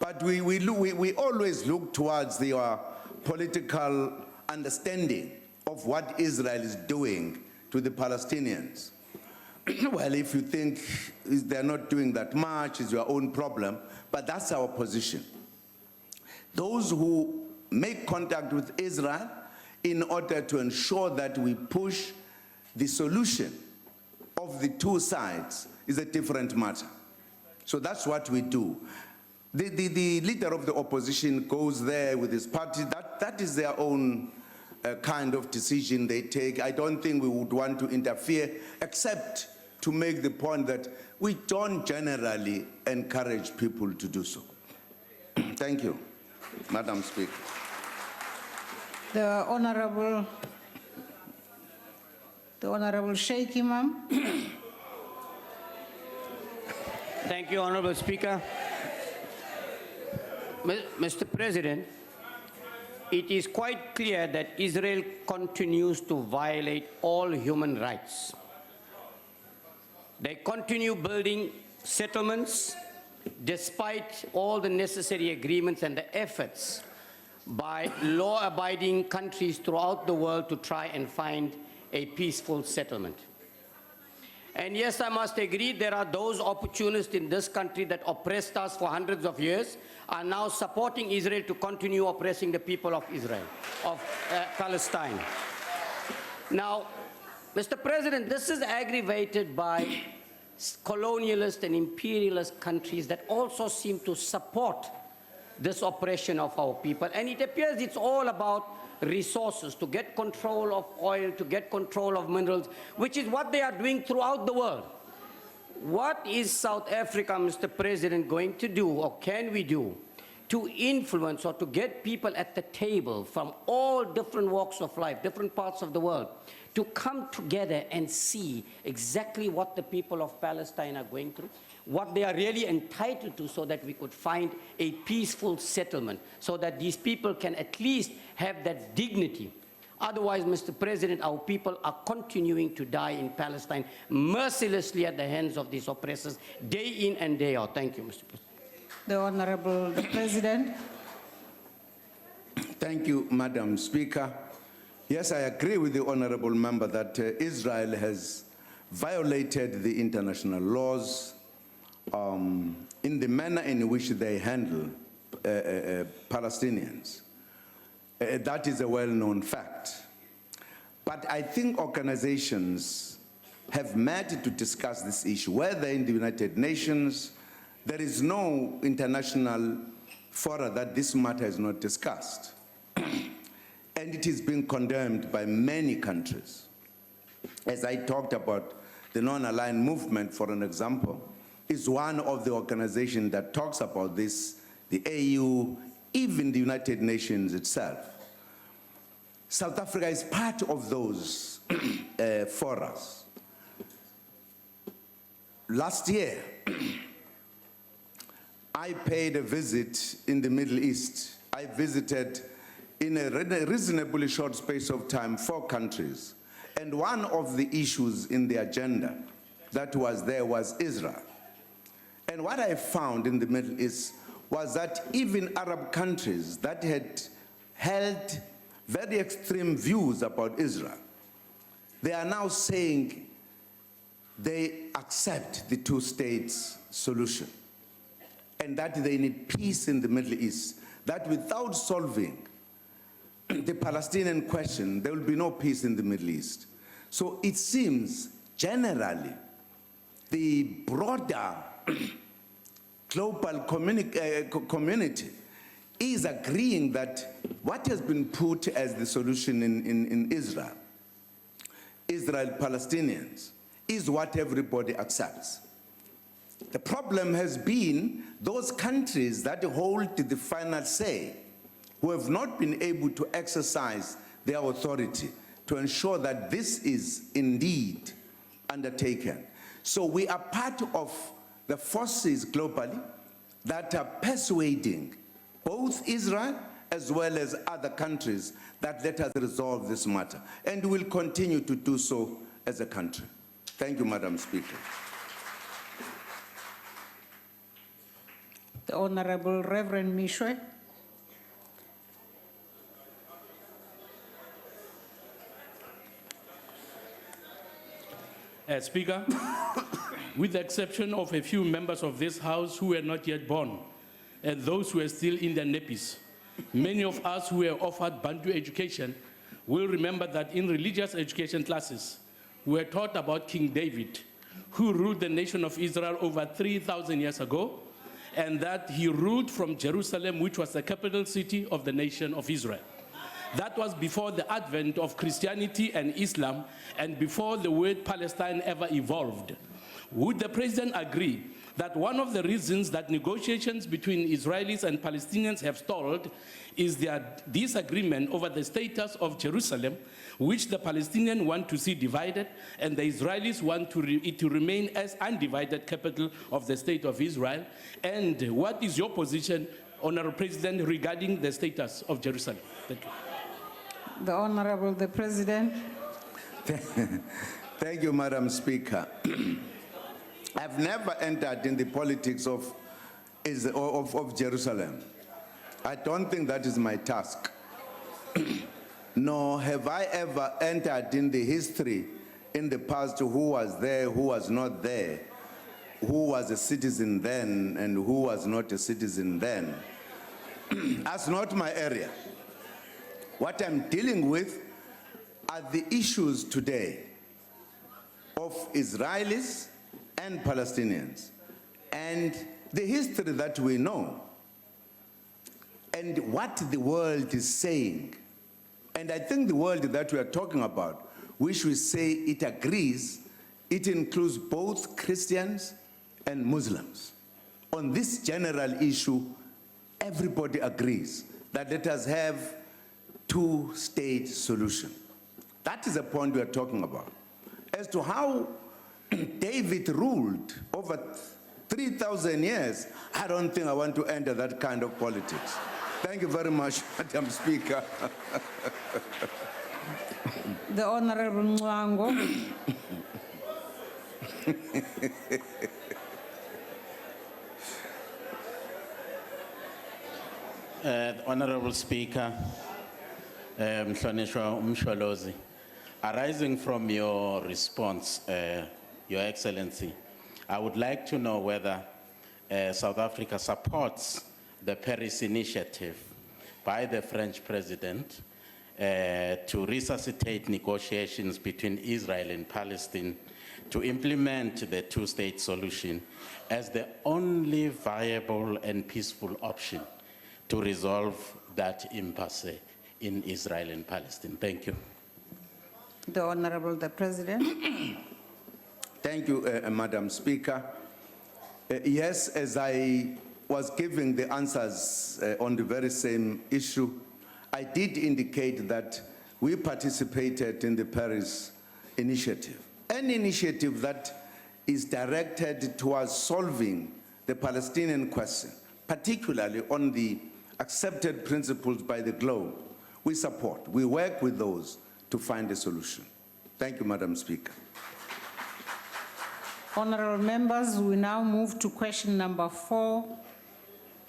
But we always look towards the political understanding of what Israel is doing to the Palestinians. Well, if you think they're not doing that much, it's your own problem, but that's our position. Those who make contact with Israel in order to ensure that we push the solution of the two sides is a different matter. So that's what we do. The leader of the opposition goes there with his party. That is their own kind of decision they take. I don't think we would want to interfere, except to make the point that we don't generally encourage people to do so. Thank you, Madam Speaker. The Honorable Sheikh Imam. Thank you, Honorable Speaker. Mr. President, it is quite clear that Israel continues to violate all human rights. They continue building settlements despite all the necessary agreements and the efforts by law-abiding countries throughout the world to try and find a peaceful settlement. And yes, I must agree, there are those opportunists in this country that oppressed us for hundreds of years, are now supporting Israel to continue oppressing the people of Israel, of Palestine. Now, Mr. President, this is aggravated by colonialist and imperialist countries that also seem to support this oppression of our people. And it appears it's all about resources, to get control of oil, to get control of minerals, which is what they are doing throughout the world. What is South Africa, Mr. President, going to do, or can we do, to influence or to get people at the table from all different walks of life, different parts of the world, to come together and see exactly what the people of Palestine are going through, what they are really entitled to, so that we could find a peaceful settlement, so that these people can at least have that dignity. Otherwise, Mr. President, our people are continuing to die in Palestine mercilessly at the hands of these oppressors, day in and day out. Thank you, Mr. President. The Honorable President. Thank you, Madam Speaker. Yes, I agree with the honorable member that Israel has violated the international laws in the manner in which they handle Palestinians. That is a well-known fact. But I think organizations have met to discuss this issue. Whether in the United Nations, there is no international forum that this matter is not discussed. And it is being condemned by many countries. As I talked about, the non-aligned movement, for an example, is one of the organizations that talks about this, the AU, even the United Nations itself. South Africa is part of those forums. Last year, I paid a visit in the Middle East. I visited in a reasonably short space of time 4 countries. And one of the issues in the agenda that was there was Israel. And what I found in the Middle East was that even Arab countries that had held very extreme views about Israel, they are now saying they accept the 2-state solution and that they need peace in the Middle East, that without solving the Palestinian question, there will be no peace in the Middle East. So it seems generally the broader global community is agreeing that what has been put as the solution in Israel, Palestinians, is what everybody accepts. The problem has been those countries that hold the final say, who have not been able to exercise their authority to ensure that this is indeed undertaken. So we are part of the forces globally that are persuading both Israel as well as other countries that let us resolve this matter. And we will continue to do so as a country. Thank you, Madam Speaker. The Honorable Reverend Mishwe. Speaker, with the exception of a few members of this House who were not yet born, and those who are still in their nappies, many of us who were offered Bantu education will remember that in religious education classes, we were taught about King David, who ruled the nation of Israel over 3,000 years ago, and that he ruled from Jerusalem, which was the capital city of the nation of Israel. That was before the advent of Christianity and Islam, and before the word Palestine ever evolved. Would the President agree that one of the reasons that negotiations between Israelis and Palestinians have stalled is their disagreement over the status of Jerusalem, which the Palestinians want to see divided, and the Israelis want it to remain as undivided capital of the state of Israel? And what is your position, Honorable President, regarding the status of Jerusalem? Thank you. The Honorable the President. Thank you, Madam Speaker. I've never entered in the politics of of Jerusalem. I don't think that is my task. Nor have I ever entered in the history in the past who was there, who was not there, who was a citizen then and who was not a citizen then. That's not my area. What I'm dealing with are the issues today of Israelis and Palestinians and the history that we know and what the world is saying. And I think the world that we are talking about, which we say it agrees, it includes both Christians and Muslims. On this general issue, everybody agrees that let us have two-state solution. That is the point we are talking about. As to how David ruled over 3,000 years, I don't think I want to enter that kind of politics. Thank you very much, Madam Speaker. The Honorable Mwango. Honorable Speaker, Mhlonishwa Umsholozi, arising from your response, Your Excellency, I would like to know whether South Africa supports the Paris Initiative by the French President to resuscitate negotiations between Israel and Palestine to implement the two-state solution as the only viable and peaceful option to resolve that impasse in Israel and Palestine. Thank you. The Honorable the President. Thank you, Madam Speaker. Yes, as I was giving the answers on the very same issue, I did indicate that we participated in the Paris Initiative. Any initiative that is directed towards solving the Palestinian question, particularly on the accepted principles by the globe, we support. We work with those to find a solution. Thank you, Madam Speaker. Honorable members, we now move to question number 4.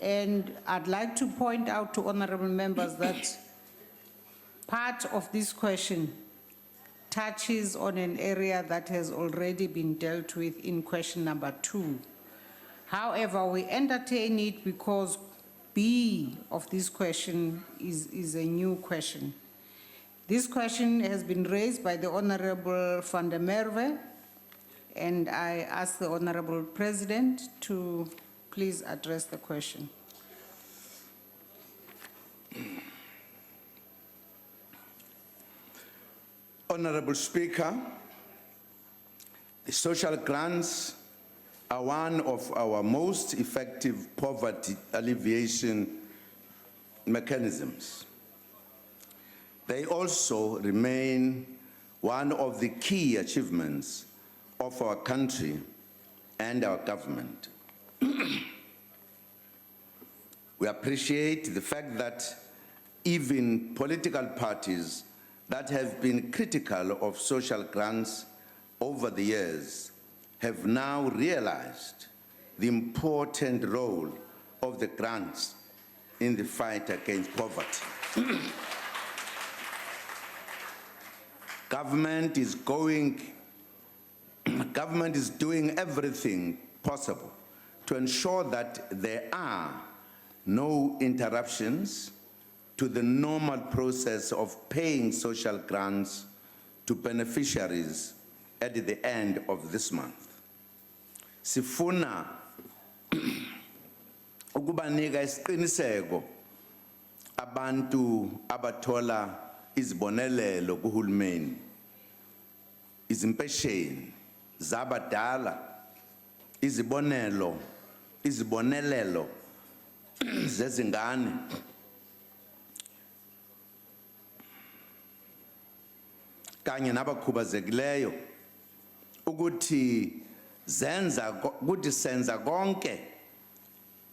And I'd like to point out to honorable members that part of this question touches on an area that has already been dealt with in question number 2. However, we entertain it because B of this question is a new question. This question has been raised by the Honorable van der Merwe, and I ask the Honorable President to please address the question. Honorable Speaker, the social grants are one of our most effective poverty alleviation mechanisms. They also remain one of the key achievements of our country and our government. We appreciate the fact that even political parties that have been critical of social grants over the years have now realized the important role of the grants in the fight against poverty. Government is doing everything possible to ensure that there are no interruptions to the normal process of paying social grants to beneficiaries at the end of this month. Sifuna ukubanika isiqiniseko abantu abathola izibonelelo kuhulumeni, izimpesheni zabadala, izibonelelo zezingane, kanye nabakhubazekileyo ukuthi senza konke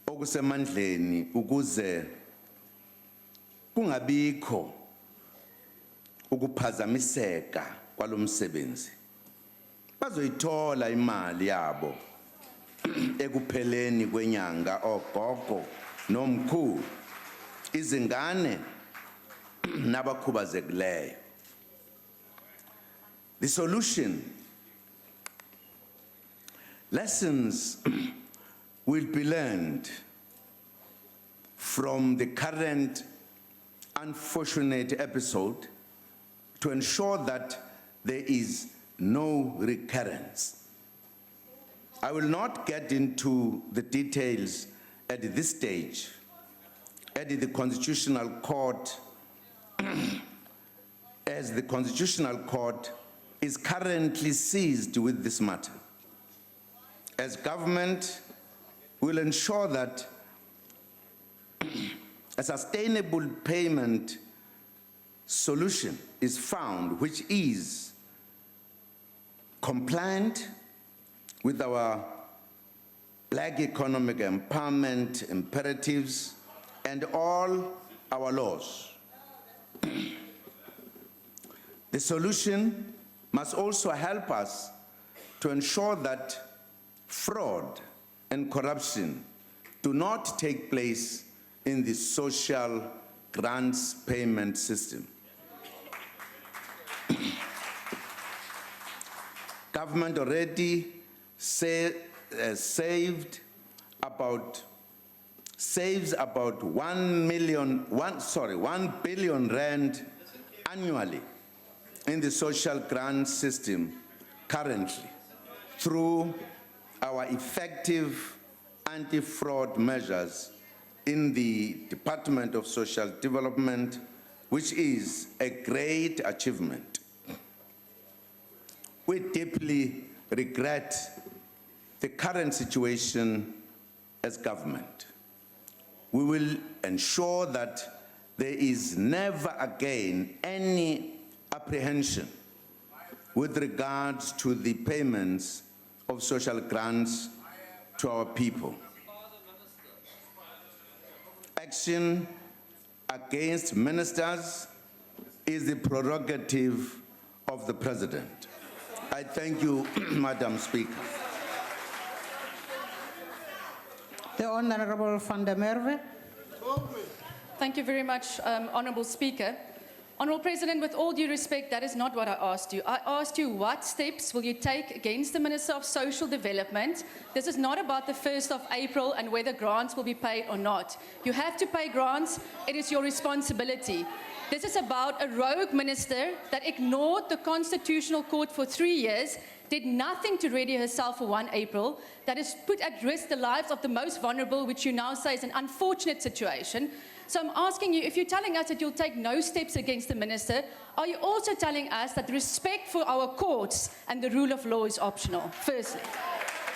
okusemandleni ukuze kungabikho ukuphazamiseka kwalomsebenzi. Bazoyithola imali yabo ekupheleni kwenyanga ogogo nomkhulu izingane nabakhubazekileyo. The solution, lessons will be learned from the current unfortunate episode to ensure that there is no recurrence. I will not get into the details at this stage, as the Constitutional Court is currently seized with this matter. As government, will ensure that a sustainable payment solution is found which is compliant with our Black economic empowerment imperatives and all our laws. The solution must also help us to ensure that fraud and corruption do not take place in the social grants payment system. Government already saves about 1 billion rand annually in the social grant system currently through our effective anti-fraud measures in the Department of Social Development, which is a great achievement. We deeply regret the current situation as government. We will ensure that there is never again any apprehension with regards to the payments of social grants to our people. Action against ministers is the prerogative of the President. I thank you, Madam Speaker. The Honorable van der Merwe. Thank you very much, Honourable Speaker. Honourable President, with all due respect, that is not what I asked you. I asked you what steps will you take against the Minister of Social Development. This is not about the 1st of April and whether grants will be paid or not. You have to pay grants. It is your responsibility. This is about a rogue minister that ignored the Constitutional Court for 3 years, did nothing to ready herself for 1 April, that has put at risk the lives of the most vulnerable, which you now say is an unfortunate situation. So I'm asking you, if you're telling us that you'll take no steps against the minister, are you also telling us that respect for our courts and the rule of law is optional, firstly?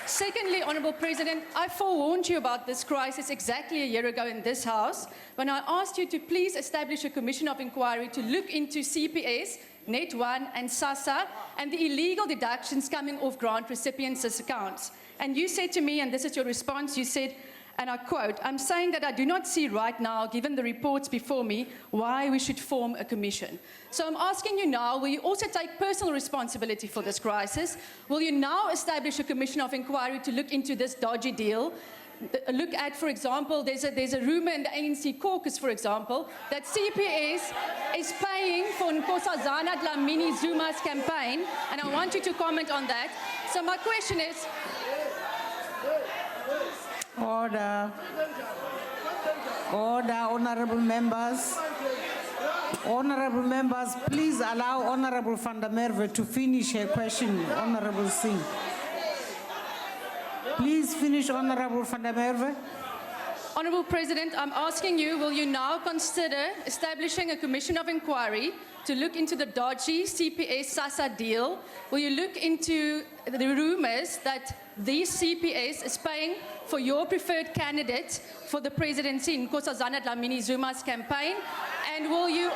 Secondly, Honourable President, I forewarned you about this crisis exactly a year ago in this House when I asked you to please establish a commission of inquiry to look into CPS, Net1 and SASA and the illegal deductions coming off grant recipients' accounts. And you said to me, and this is your response, you said, and I quote, "I'm saying that I do not see right now, given the reports before me, why we should form a commission." So I'm asking you now, will you also take personal responsibility for this crisis? Will you now establish a commission of inquiry to look into this dodgy deal? Look at, for example, there's a rumor in the ANC caucus, for example, that CPS is paying for Nkosazana Dlamini Zuma's campaign, and I want you to comment on that. So my question is, Order. Order, honorable members. Honorable members, please allow Honorable van der Merwe to finish her question. Honorable Singh. Please finish, Honorable van der Merwe. Honourable President, I'm asking you, will you now consider establishing a commission of inquiry to look into the dodgy CPS-SASA deal? Will you look into the rumours that the CPS is paying for your preferred candidate for the presidency in Nkosazana Dlamini Zuma's campaign? And will you...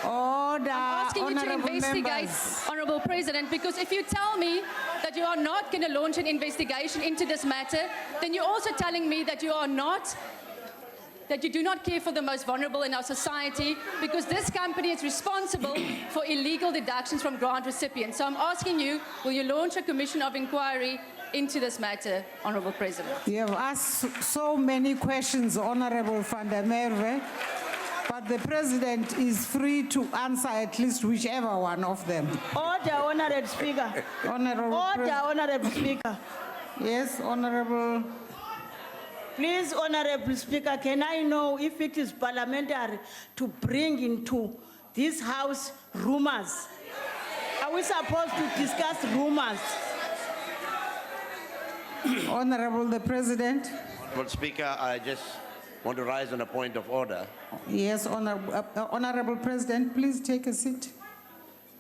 Order, I'm asking you to investigate, members. Honourable President, because if you tell me that you are not going to launch an investigation into this matter, then you're also telling me that you are not that you do not care for the most vulnerable in our society because this company is responsible for illegal deductions from grant recipients. So I'm asking you, will you launch a commission of inquiry into this matter, Honourable President? You have asked so many questions, Honourable van der Merwe, but the President is free to answer at least whichever one of them. Order, Honourable Speaker. Order, Honourable Speaker. Yes, Honourable. Please, Honourable Speaker, can I know if it is parliamentary to bring into this House rumors? Are we supposed to discuss rumors? Honourable the President. Honourable Speaker, I just want to rise on a point of order. Yes, Honourable President, please take a seat.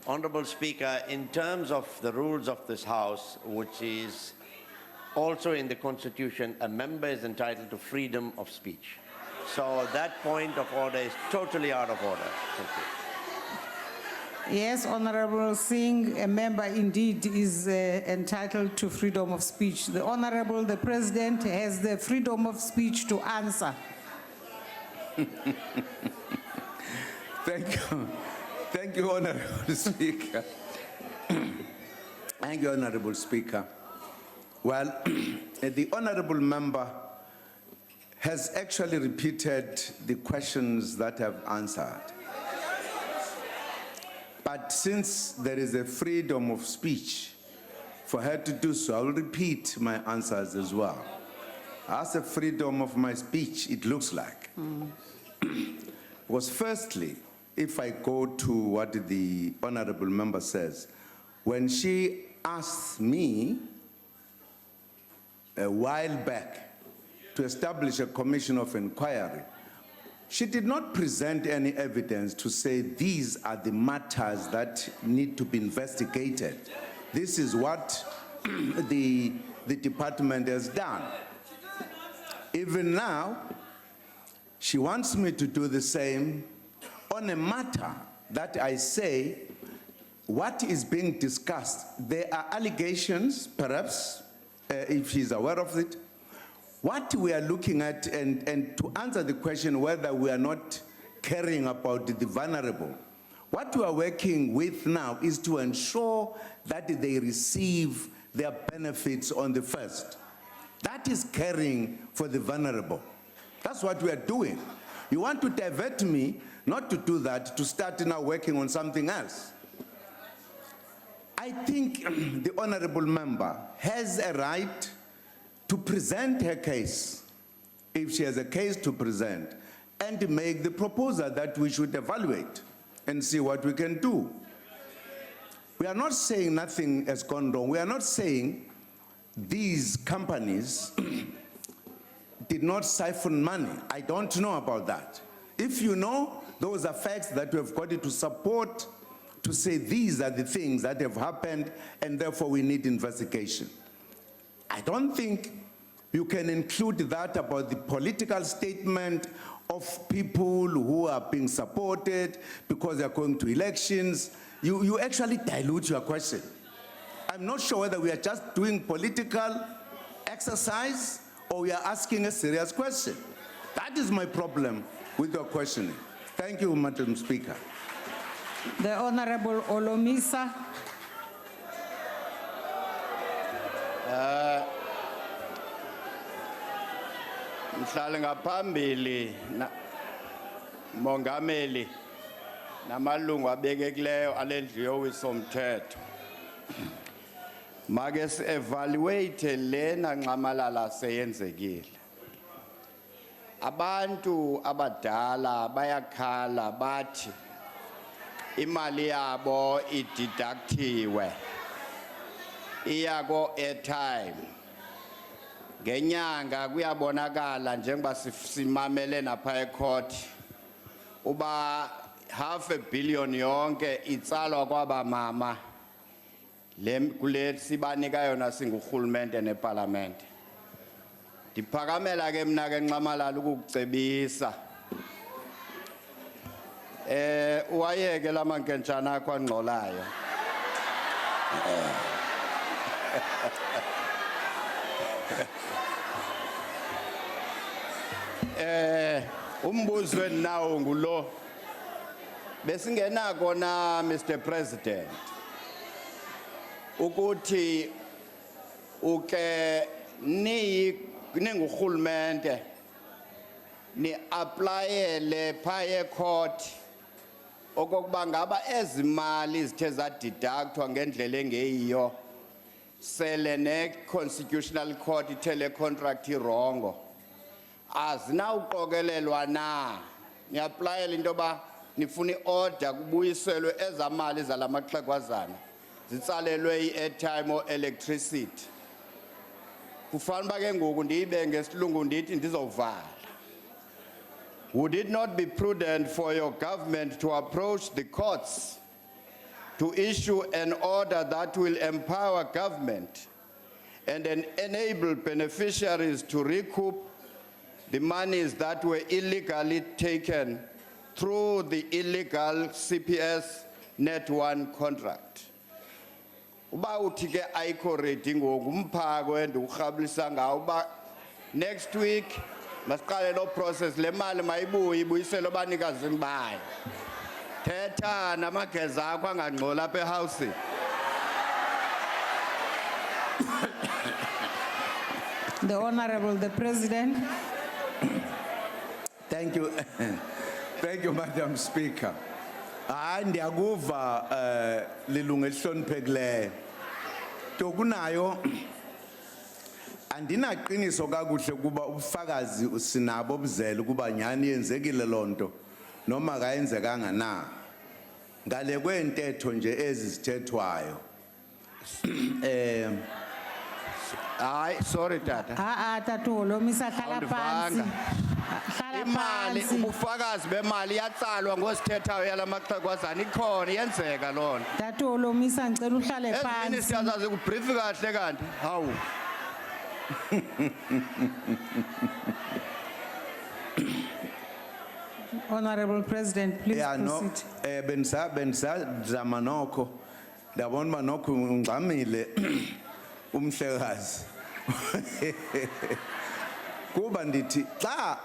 Honourable Speaker, in terms of the rules of this House, which is also in the Constitution, a member is entitled to freedom of speech. So that point of order is totally out of order. Thank you. Yes, Honourable Singh, a member indeed is entitled to freedom of speech. The Honourable, the President, has the freedom of speech to answer. Thank you. Thank you, Honourable Speaker. Thank you, Honourable Speaker. Well, the Honourable Member has actually repeated the questions that I've answered. But since there is a freedom of speech for her to do so, I will repeat my answers as well. As a freedom of my speech, it looks like. Because firstly, if I go to what the Honourable Member says, when she asked me a while back to establish a commission of inquiry, she did not present any evidence to say these are the matters that need to be investigated. This is what the department has done. Even now, she wants me to do the same on a matter that I say what is being discussed. There are allegations, perhaps, if she's aware of it. What we are looking at, and to answer the question whether we are not caring about the vulnerable, what we are working with now is to ensure that they receive their benefits on the first. That is caring for the vulnerable. That's what we are doing. You want to divert me, not to do that, to start now working on something else. I think the Honourable Member has a right to present her case, if she has a case to present, and make the proposal that we should evaluate and see what we can do. We are not saying nothing has gone wrong. We are not saying these companies did not siphon money. I don't know about that. If you know, those are facts that we have got to support, to say these are the things that have happened and therefore we need investigation. I don't think you can include that about the political statement of people who are being supported because they're going to elections. You actually dilute your question. I'm not sure whether we are just doing political exercise or we are asking a serious question. That is my problem with your questioning. Thank you, Madam Speaker. The Honourable Olomisa. Mhlali ngaphambili Mongameli namalungu abekekileyo alendlu yowiso-mthetho. Make si-evaluate lena nxamalala seyenzekile. Abantu abadala bayakhala bathi imali yabo ididaktiwe iya ko-airtime. Ngenyanga kuyabonakala njengoba simamele napha ecourt uba R500 million yonke itsalwa kwaba mama kule sibanika yona singurhulumente neparlamente. Ndiphakamela ke mna ke Nxamalala ukukucebisa uwayeke lamankenjana akho angxolayo. Umbuzo endinawo ngulo. Besingena kona Mr President. Ukuthi uke ningurhulumente ni applyele phaye court okokuba ngaba ezimali zithe zadeductwa ngendlela engeyiyo sele ne constitutional court itele contract irongo azinawuqokelelwa na ni applyele into ba nifuna order kubuyiselwe ezamali zalamaxhegwazana zitsalelwe i-airtime or electricity kufanele ba ke ngoku ndiyibe ngesilungu ndithi ndizowuvala. Would it not be prudent for your government to approach the courts to issue an order that will empower government and then enable beneficiaries to recoup the monies that were illegally taken through the illegal CPS Net 1 contract? Uba uthi ke ayikho ready ngoku umphako endiurhabulisa ngawo uba next week masiqale lo process le mali mayibuye ibuyiselwe abanikazini bayo. Thetha namageza akho angangcola apha ehousing. The Honorable, the President. Thank you. Thank you, Madam Speaker. Ndiyakuva lilungu elihloniphekileyo. Tokunayo andinaqiniso kakuhle kuba ubufakazi sinabo obuzele kuba nyani yenzekile lonto noma kayenzekanga na. Ngale kwentetho nje ezizithethwayo. Hayi sorry tata. Tatu Olomisa hlala phansi. Imali ubufakazi bemali yatsalwa ngosithethayo yalamaxhegwazana ikhona yenzeka lona. Tatu Olomisa ngicela uhlale phansi. Minister azaze kubrief kahle kanti hawu. Honorable President, please proceed. Benzama nokho ndabona ba nokho ungxamile umhlekazi. Kuba ndithi xa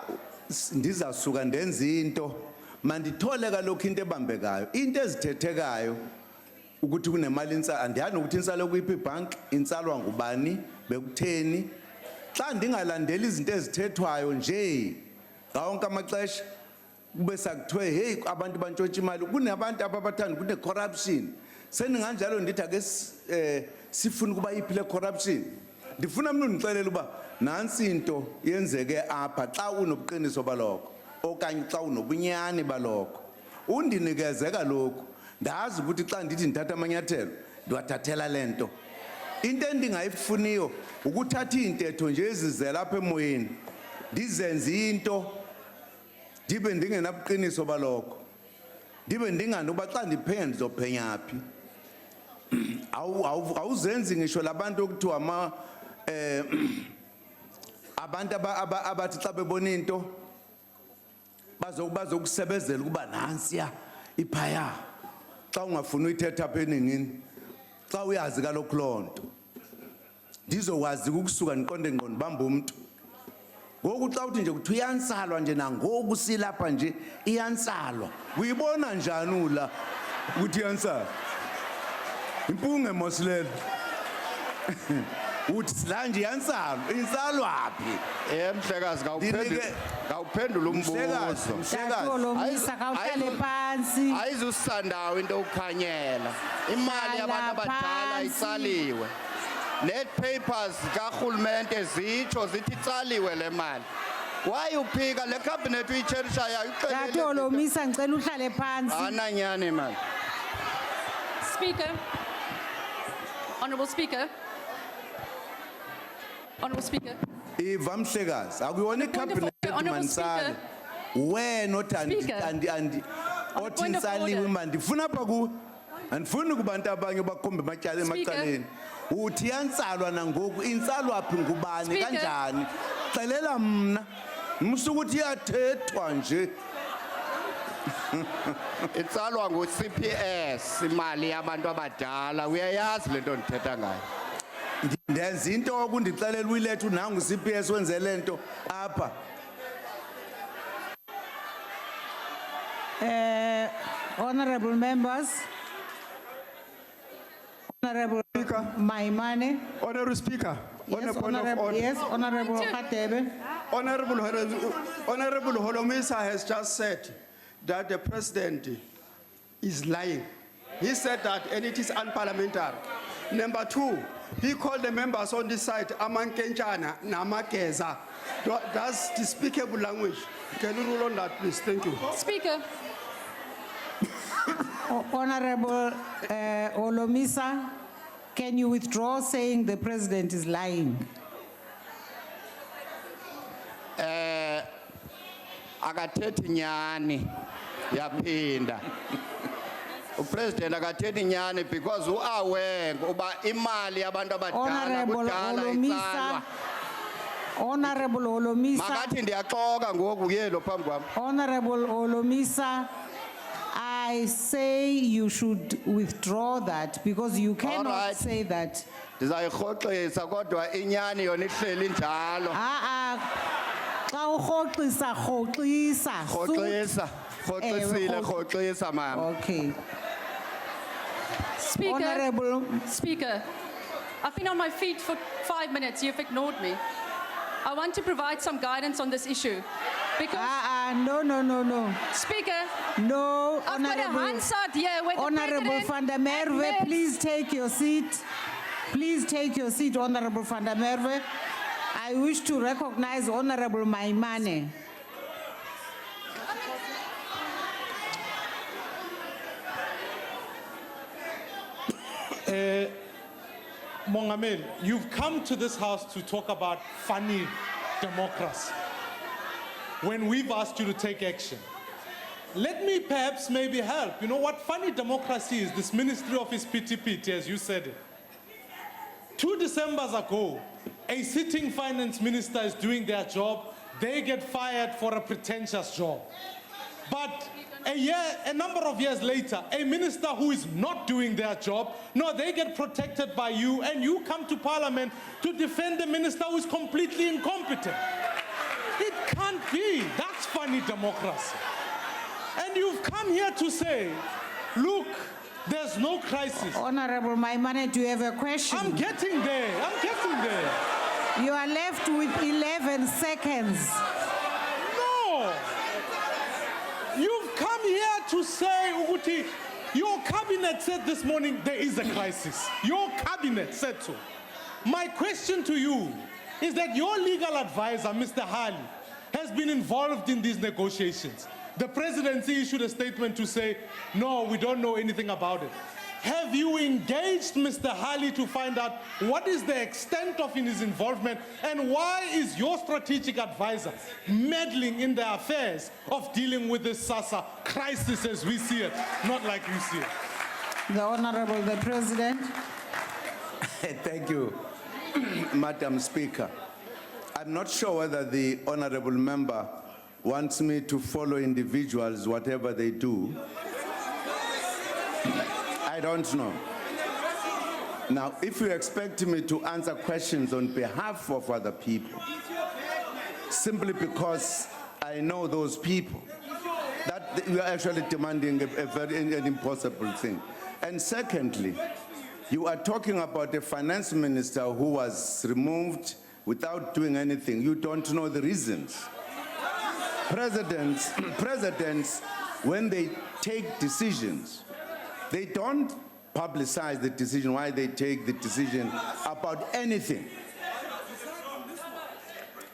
ndizasuka ndenza into mandithole kalokho into ebambekayo into ezithethekayo ukuthi kunemali insalo andiyani ukuthi insalo kuyiphi bank insalwa ngubani bekutheni xa ndingalandeli izinto ezithethwayo nje ngawonke amaxesha kube sakuthiwe hey abantu bantshontsha imali kunabantu ababathanda kune corruption seninganjalo ndithi ake sifuna kuba iphile corruption ndifuna mina undixelela uba nansi into yenzeke apha xa unobuqiniso baloko okanye xa unobunyani baloko undinikeze kaloko ndazi ukuthi xa ndithi ndithatha amanyathelo ndiwathathela lento into endingayifuniyo ukuthatha intetho nje ezizela apha emoyeni ndizenze into ndibe ndingenabuqiniso baloko ndibe ndingani uba xa ndiphenya ndizophenya phi awuzenzi ngisho labantu okuthiwa abantu abathi xa bebona into bazokusebenzela ukuba nansiya iphaya xa ungafuni uyithetha apha eningini xa uyazi kalokhu lonto ndizokwazi ukusuka niqonde ngqondo bamba umuntu ngoku xa uthi nje kuthi uyansalwa nje nangoku silapha nje iyansalwa uyibona njani ula ukuthi iyansalwa impunge mosilela uthi silanje iyansalwa insalwaphi mhlekazi ngawuphendula umbuzo ayizusandawo into ukhanyela imali yabantu abadala itsaliwe net papers karhulumente zitsho zithi itsaliwe le mali why uphika le cabinet uyicherishayo Tatu Olomisa ngicela uhlale phansi. ananyani mali. Speaker. Honourable Speaker. Honourable Speaker. Iva mhlekazi akuyona icabinet manisale wena othandi othi insaliwe imali ndifuna apha ku andifuni kubantu abanye bakhombe amatyala emacaleni uthi yansalwa nangoku insalwaphi ngubani kanjani xelela mna msukuthi iyathethwa nje itsalwa ngo-CPS imali yabantu abadala uyayazi le nto ndithetha ngayo ndenza into okundixelela uyiletha nangu CPS wenze lento apha Honorable members, Honorable Maimane. Honorable Speaker, on a Yes, point of Honorable, order. yes, Honorable Khatebe. Honorable Holomisa has just said that the president is lying. He said that, and it is unparliamentary. Number two, he called the members on this side Amankenchana, Namakeza. That's despicable language. Can you rule on that, please? Thank you. Speaker. Honorable Olomisa, can you withdraw saying the president is lying? Akathethi nyani yaphinda. Upresident akathethi nyani because uaware uba imali yabantu abadala Honorable kudala Olomisa, itsalwa. Honorable Olomisa, Makathi ndiyaxoka ngoku kuyelo phambi kwam. Honorable Olomisa, I say you should withdraw that because you cannot Alright. say that. Ndizayirhoxisa kodwa inyani yona ihleli njalo. Xa urhoxisa, rhoxisa. Rhoxisa, rhoxisile, rhoxisa mama. Okay. Speaker. Honorable. Speaker, I've been on my feet for 5 minutes. You've ignored me. I want to provide some guidance on this issue. Because No. Speaker. No, I've got a Hansard here with Honorable the van der President Merwe, admits- please take your seat. Please take your seat, Honorable van der Merwe. I wish to recognize Honorable Maimane. Mongamel, you've come to this house to talk about funny democracy when we've asked you to take action. Let me perhaps maybe help. You know what funny democracy is? This Ministry of his pity, as you said it. 2 Decembers ago, a sitting finance minister is doing their job. They get fired for a pretentious job. But a number of years later, a minister who is not doing their job, no, they get protected by you, and you come to Parliament to defend the minister who is completely incompetent. It can't be. That's funny democracy. And you've come here to say, look, there's no crisis. Honorable Maimane, do you have a question? I'm getting there. You are left with 11 seconds. No! You've come here to say, Uguti, your cabinet said this morning there is a crisis. Your cabinet said so. My question to you is that your legal advisor, Mr. Hali, has been involved in these negotiations. The presidency issued a statement to say, no, we don't know anything about it. Have you engaged Mr. Hali to find out what is the extent of his involvement and why is your strategic advisor meddling in the affairs of dealing with this SASA crisis as we see it, not like you see it? The Honorable the President. Thank you, Madam Speaker. I'm not sure whether the honorable member wants me to follow individuals, whatever they do. I don't know. Now, if you expect me to answer questions on behalf of other people, simply because I know those people, that you are actually demanding an impossible thing. And secondly, you are talking about a finance minister who was removed without doing anything. You don't know the reasons. Presidents, when they take decisions, they don't publicize the decision, why they take the decision about anything.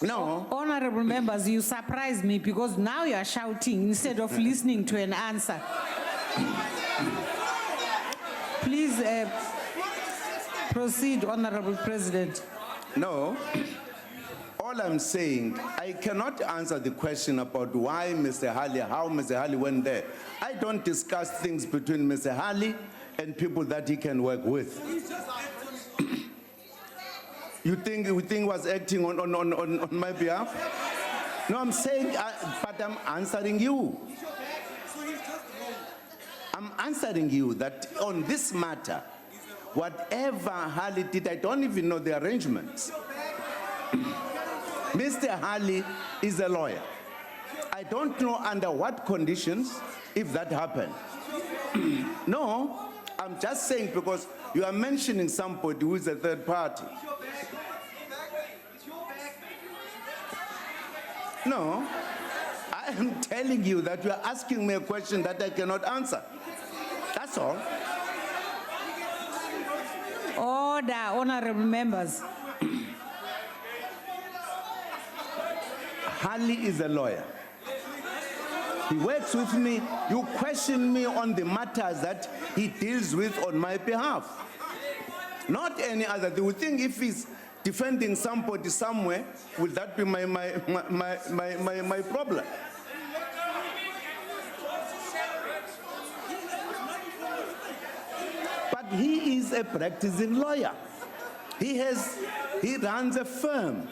No. Honorable members, you surprise me because now you are shouting instead of listening to an answer. Please proceed, Honorable President. No. All I'm saying, I cannot answer the question about why Mr. Hali, how Mr. Hali went there. I don't discuss things between Mr. Hali and people that he can work with. You think he was acting on my behalf? No, I'm saying, but I'm answering you. I'm answering you that on this matter, whatever Hali did, I don't even know the arrangements. Mr. Hali is a lawyer. I don't know under what conditions if that happened. No, I'm just saying because you are mentioning somebody who is a third party. No, I am telling you that you are asking me a question that I cannot answer. That's all. Order, honorable members. Harley is a lawyer. He works with me. You question me on the matters that he deals with on my behalf. Not any other. They would think if he's defending somebody somewhere, will that be my problem? But he is a practicing lawyer. He runs a firm.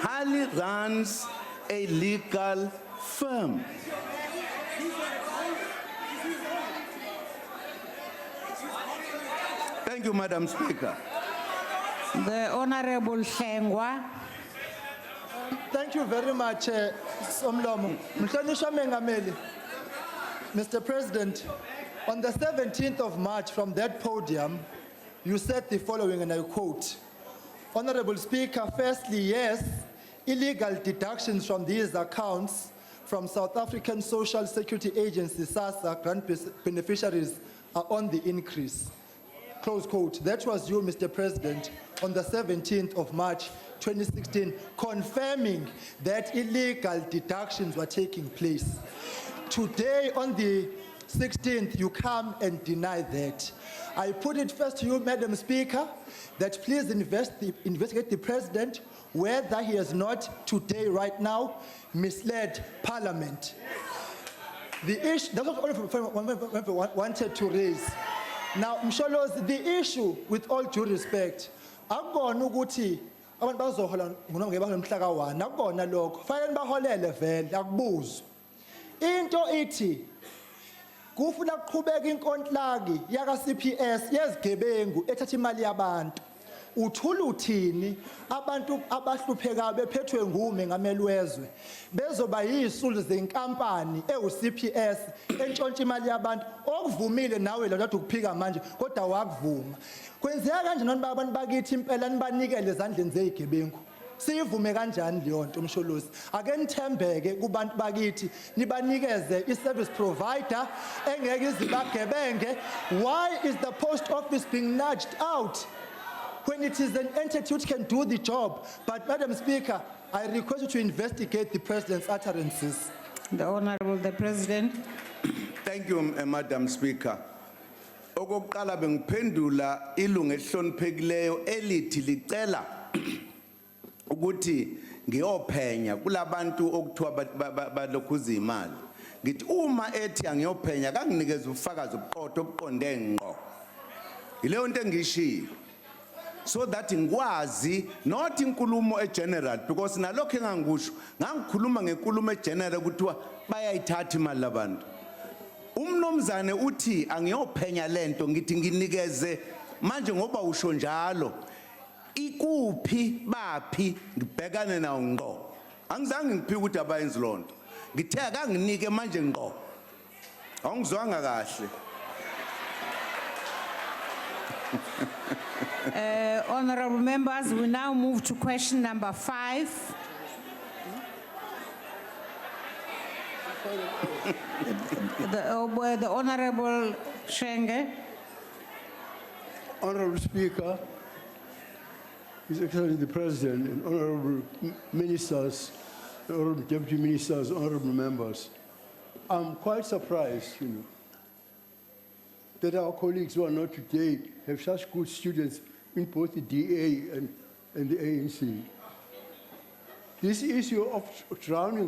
Harley runs a legal firm. Thank you, Madam Speaker. The Honorable Shengwa. Thank you very much, Somlomo. Mhlonishwa Mengameli. Mr. President, on the 17th of March from that podium, you said the following, and I quote, Honorable Speaker, firstly, yes, illegal deductions from these accounts from South African Social Security Agency, SASSA, grant beneficiaries are on the increase. Close quote. That was you, Mr. President, on the 17th of March, 2016, confirming that illegal deductions were taking place. Today, on the 16th, you come and deny that. I put it first to you, Madam Speaker, that please investigate the President whether he has not today, right now, misled Parliament. The issue, that's what all wanted to raise. Now, Msholos, the issue, with all due respect, akukona ukuthi abantu bazohola ngebanga lomhla ka1 akukona lokho fanele baholele vele akubuzwa into ithi kufuna kuqhubeka inkontilaki yaka CPS yezigebengu ethatha imali yabantu uthula uthini abantu abahluphekayo bephethwe ngume ngamelwezwe bezoba yisulu zenkampani ewu-CPS entshontsha imali yabantu okuvumile nawe lo nto ukuphika manje kodwa wakuvuma kwenzeka kanjani abantu bakithi impela nibanikele ezandleni zezigebengu siyivume kanjani leyo nto Msholozi ake nithembeke kubantu bakithi nibanikeze i-service provider engeke izibagebenge. Why is the post office being nudged out when it is an entity which can do the job? But Madam Speaker, I request you to investigate the President's utterances. The Honorable the President. Thank you, Madam Speaker. Okokuqala bengiphendula ilungu elihloniphekileyo elithi licela ukuthi ngiyophenya kulabantu okuthiwa balokhuza imali. Ngithi uma ethi angiyophenya kanginikeza ubufakazi obuqotho obuqonde ngqo. Ileyo nto engishilo. So that ngikwazi not inkulumo general because nalokho engangikusho ngangikhuluma ngenkulumo general ukuthiwa bayayithatha imali labantu. Umnomzane uthi angiyophenya lento ngithi nginikeze manje ngoba usho njalo ikuphi baphi ngibhekane nawo ngqo angizange ngiphike ukuthi abayenzi lonto ngithe akanginike manje ngqo awungizwanga kahle. Honorable members, we now move to question number 5. The Honorable Shenge. Honorable Speaker, His Excellency the President, and honorable ministers, honorable deputy ministers, honorable members, I'm quite surprised, that our colleagues who are not today have such good students in both the DA and the ANC. This issue of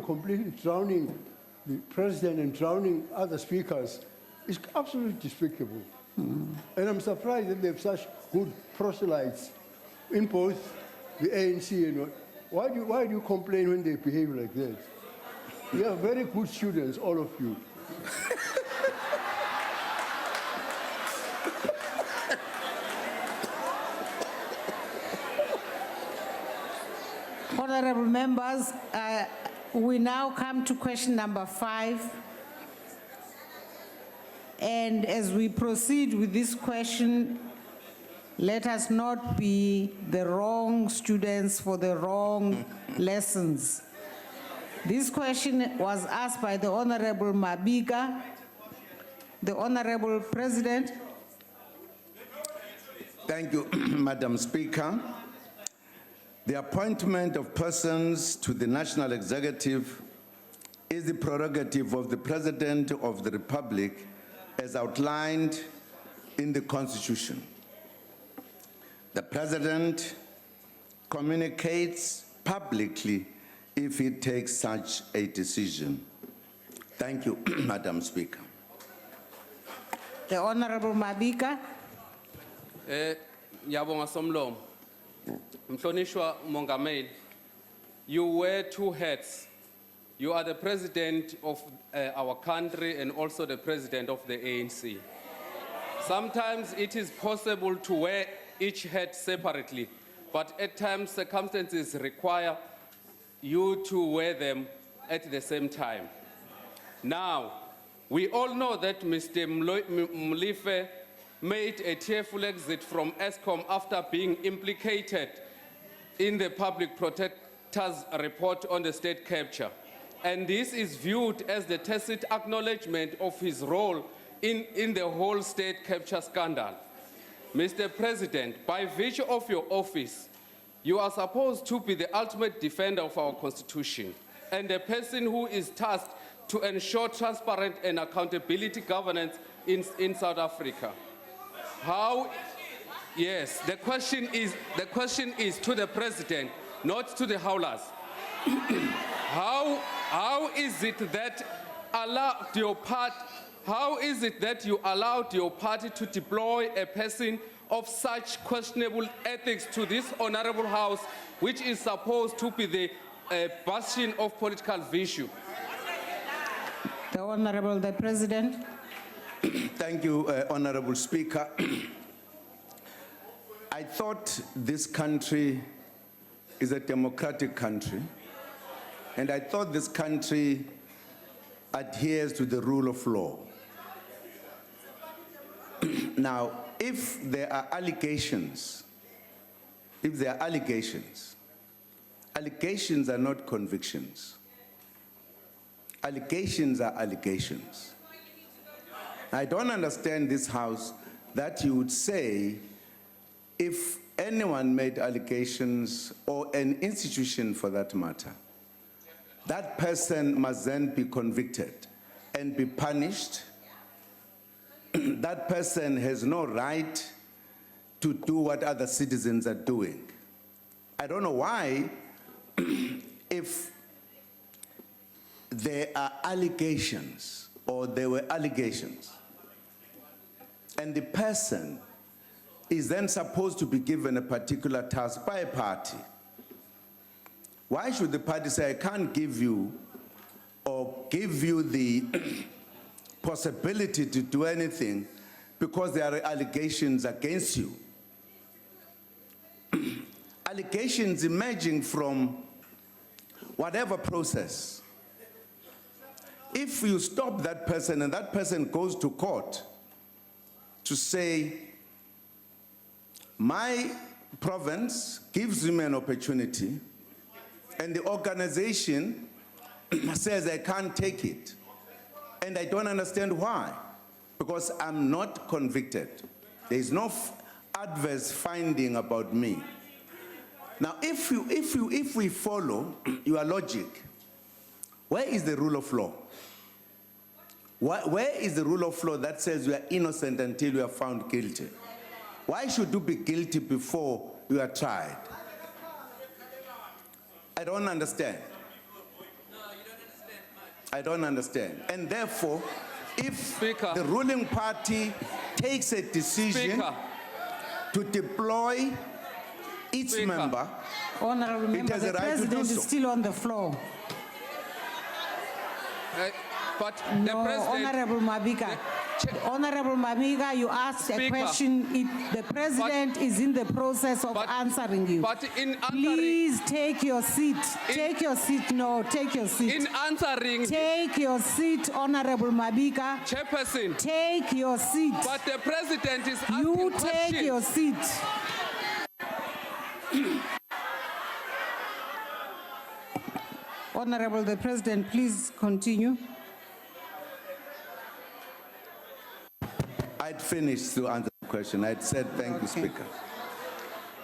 completely drowning the President and drowning other speakers is absolutely despicable. And I'm surprised that they have such good proselytes in both the ANC and why do you complain when they behave like that? You are very good students, all of you. Honorable members, We now come to question number 5. And as we proceed with this question, let us not be the wrong students for the wrong lessons. This question was asked by the Honorable Mabika, the Honorable President. Thank you, Madam Speaker. The appointment of persons to the National Executive is the prerogative of the President of the Republic as outlined in the Constitution. The President communicates publicly if he takes such a decision. Thank you, Madam Speaker. The Honorable Mabika. Ngiyabonga Somlomo. Mhlonishwa Mongameli, you wear two hats. You are the president of our country and also the president of the ANC. Sometimes it is possible to wear each hat separately, but at times circumstances require you to wear them at the same time. Now, we all know that Mr. Mlife made a tearful exit from Eskom after being implicated in the public protector's report on the state capture. And this is viewed as the tacit acknowledgement of his role in the whole state capture scandal. Mr. President, by virtue of your office, you are supposed to be the ultimate defender of our Constitution and the person who is tasked to ensure transparent and accountability governance in South Africa. How? Yes, the question is to the President, not to the howlers. How is it that you allowed your party to deploy a person of such questionable ethics to this honorable house, which is supposed to be the bastion of political virtue? The Honorable the President. Thank you, Honorable Speaker. I thought this country is a democratic country, and I thought this country adheres to the rule of law. Now, if there are allegations, allegations are not convictions. Allegations are allegations. I don't understand this House that you would say if anyone made allegations, or an institution for that matter, that person must then be convicted and be punished. That person has no right to do what other citizens are doing. I don't know why, if there are allegations, or there were allegations, and the person is then supposed to be given a particular task by a party, why should the party say, I can't give you, or give you the possibility to do anything because there are allegations against you? Allegations emerging from whatever process. If you stop that person and that person goes to court to say, my province gives him an opportunity, and the organization says I can't take it, and I don't understand why, because I'm not convicted. There is no adverse finding about me. Now, if we follow your logic, where is the rule of law? Where is the rule of law that says you are innocent until you are found guilty? Why should you be guilty before you are tried? I don't understand. I don't understand. And therefore, if the ruling party takes a decision to deploy its member, Honorable it member, has the a right to do President so. is still on the floor. But No, the President... Honorable Mabika, Honorable Mamiga, you asked a Speaker. question. The president is in the process of answering you. But in answering, Please take your seat. Take your seat. No, take your seat. in answering, Take your seat, Honorable Mabika. Chairperson, Take your seat. but the president is asking You take questions. your seat. Honorable the President, please continue. I'd finished to answer the question. I'd said thank you, Speaker.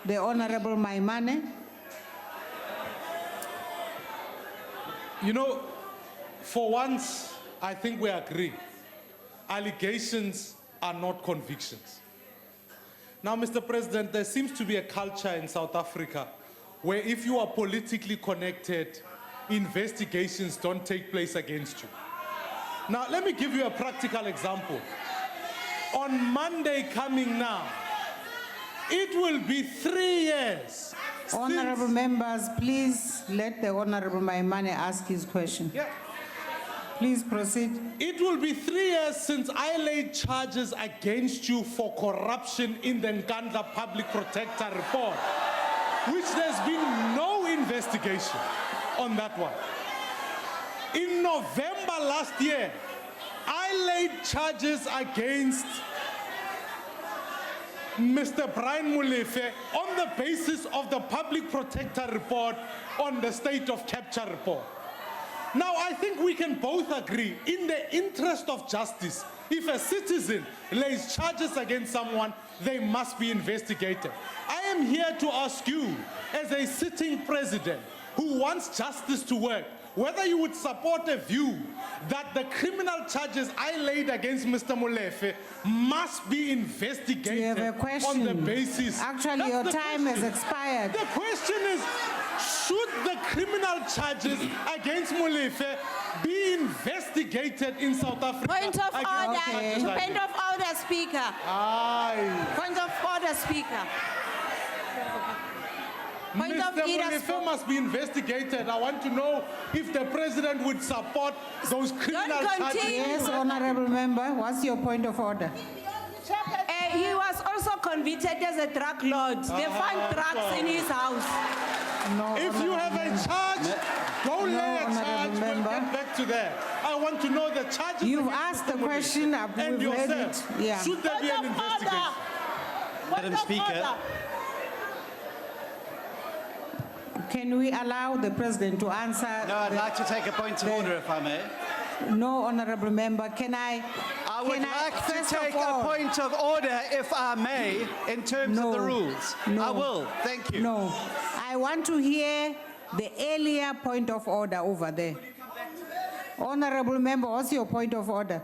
The Honorable Maimane. You know, for once, I think we agree. Allegations are not convictions. Now, Mr. President, there seems to be a culture in South Africa where if you are politically connected, investigations don't take place against you. Now, let me give you a practical example. On Monday coming now, it will be 3 years. Honorable members, please let the Honorable Maimane ask his question. Yeah. Please proceed. It will be 3 years since I laid charges against you for corruption in the Nkandla Public Protector report, which there's been no investigation on that one. In November last year, I laid charges against Mr. Brian Molefe on the basis of the Public Protector report on the state of capture report. Now, I think we can both agree, in the interest of justice, if a citizen lays charges against someone, they must be investigated. I am here to ask you, as a sitting president who wants justice to work, whether you would support a view that the criminal charges I laid against Mr. Molefe must be investigated. Do you have a question? On the basis. Actually, That's your the time has question. expired. The question is, should the criminal charges against Molefe be investigated in South Africa? Point of order. Okay. Point of order, Speaker. Aye. Point of order, Speaker. Point of Mr. order. Molefe must be investigated. I want to know if the president would support those criminal charges. Yes, Honorable Member, what's your point of order? He was also convicted as a drug lord. They found drugs in his house. No, If you have a charge, don't No, lay a Honorable charge. We'll Member. get back to that. I want to know the charges. You've against asked Mr. the Molefe question, and we've read yourself. it. Yeah. Should there be an investigation? Madam Speaker. Can we allow the President to answer? No, I'd like to take a point of order, if I may. No, Honorable Member, can I? I would like first to of take all- a point of order, if I may, in terms of the No, rules. no. I will. Thank you. No, I want to hear the earlier point of order over there. Honorable Member, what's your point of order?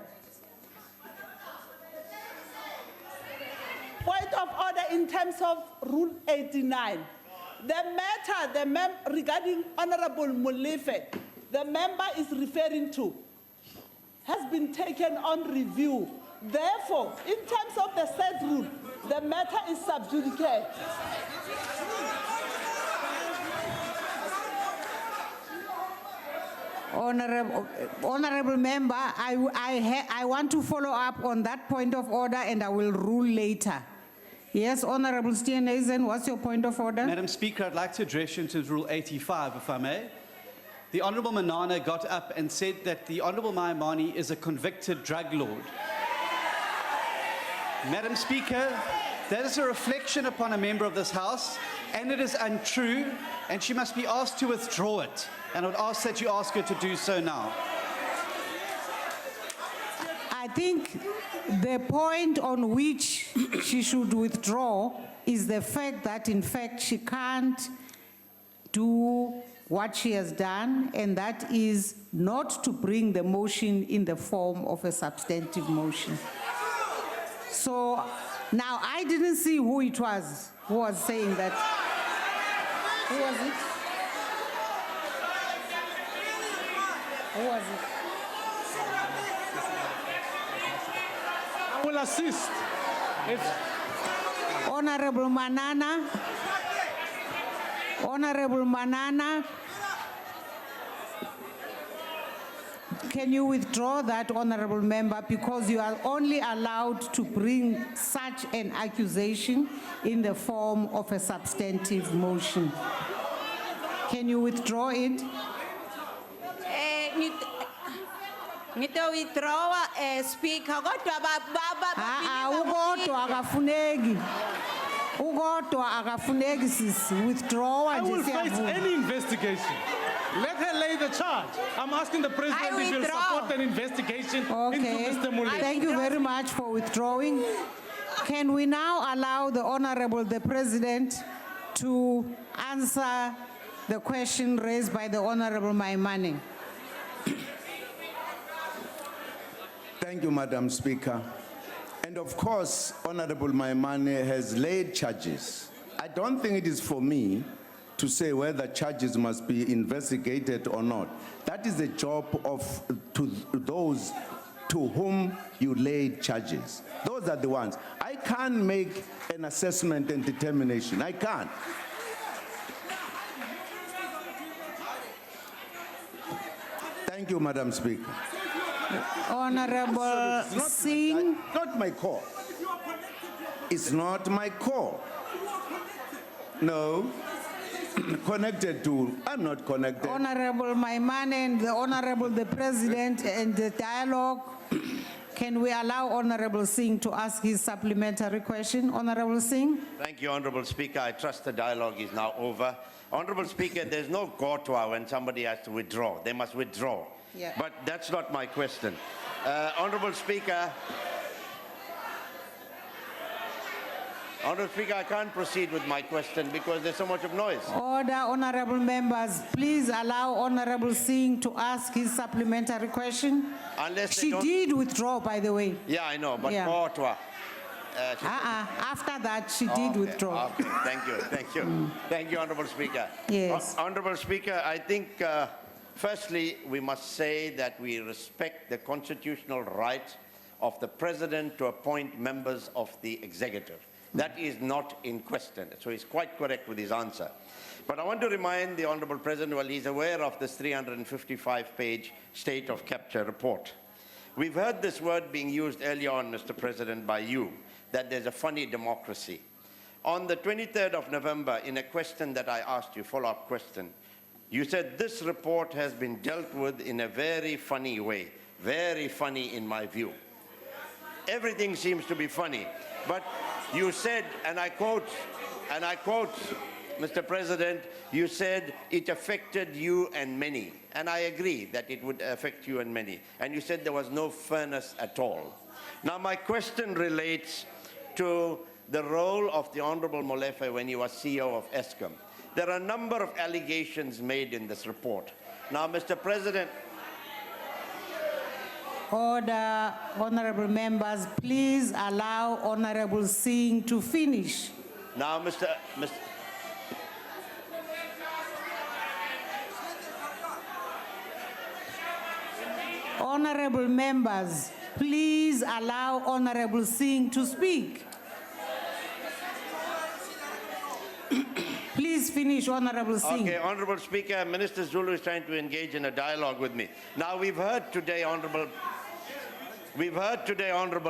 Point of order in terms of Rule 89. The matter, regarding Honorable Molefe, the member is referring to, has been taken on review. Therefore, in terms of the said rule, the matter is sub judice. Honorable Member, I want to follow up on that point of order and I will rule later. Yes, Honorable Steenhuisen, what's your point of order? Madam Speaker, I'd like to address you to Rule 85, if I may. The Honourable Manana got up and said that the Honourable Maimane is a convicted drug lord. Madam Speaker, that is a reflection upon a member of this House, and it is untrue, and she must be asked to withdraw it. And I would ask that you ask her to do so now. I think the point on which she should withdraw is the fact that, in fact, she can't do what she has done, and that is not to bring the motion in the form of a substantive motion. So now I didn't see who it was who was saying that. Who was it? Who was it? I will assist. Honorable Manana. Honorable Manana. Can you withdraw that, honorable member, because you are only allowed to bring such an accusation in the form of a substantive motion? Can you withdraw it? Ngito withdraw, Speaker, kodwa Ugodwa akafuneki. Ugodwa akafuneki sisi. Withdraw I will nje face siyavuma. any investigation. Let her lay the charge. I'm asking the president if he'll support an investigation into Okay, Mr. Molefe. thank you very much for withdrawing. Can we now allow the Honorable, the President, to answer the question raised by the Honorable Maimane? Thank you, Madam Speaker. And of course, Honorable Maimane has laid charges. I don't think it is for me to say whether charges must be investigated or not. That is the job of to those to whom you laid charges. Those are the ones. I can't make an assessment and determination. I can't. Thank you, Madam Speaker. Honorable Singh. Not my call. It's not my call. No. Connected to, I'm not connected. Honorable Maimane and the Honorable the President and the dialogue. Can we allow Honorable Singh to ask his supplementary question? Honorable Singh? Thank you, Honorable Speaker. I trust the dialogue is now over. Honorable Speaker, there's no gotwa when somebody has to withdraw. They must withdraw. Yeah. But that's not my question. Honorable Speaker, I can't proceed with my question because there's so much of noise. Order, honorable members. Please allow Honorable Singh to ask his supplementary question. Unless they She don't- did withdraw, by the way. Yeah, I know, but Yeah. gotwa. After that, she did Okay, withdraw. Okay, thank you, thank you. Thank you, Honorable Speaker. Yes. Honorable Speaker, I think, firstly, we must say that we respect the constitutional right of the President to appoint members of the executive. That is not in question, so he's quite correct with his answer. But I want to remind the Honorable President, well, he's aware of this 355-page State of Capture report. We've heard this word being used earlier on, Mr. President, by you, that there's a funny democracy. On the 23rd of November, in a question that I asked you, follow-up question, you said this report has been dealt with in a very funny way, very funny in my view. Everything seems to be funny, but you said, and I quote, Mr. President, you said it affected you and many. And I agree that it would affect you and many. And you said there was no fairness at all. Now my question relates to the role of the Honorable Molefe when he was CEO of Eskom. There are a number of allegations made in this report. Now, Mr. President, Order, honorable members. Please allow Honorable Singh to finish. now, Mr. Honorable members, please allow Honorable Singh to speak. Please finish, Honorable Singh. Okay, Honorable Speaker, Minister Zulu is trying to engage in a dialogue with me. Now, we've heard today, Honorable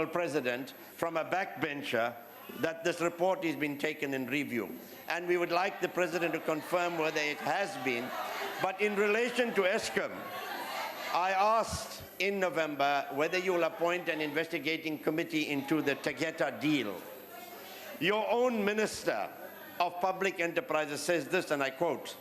President, from a backbencher that this report has been taken in review. And we would like the President to confirm whether it has been. But in relation to Eskom, I asked in November whether you will appoint an investigating committee into the Tegeta deal. Your own Minister of Public Enterprises says this, and I quote,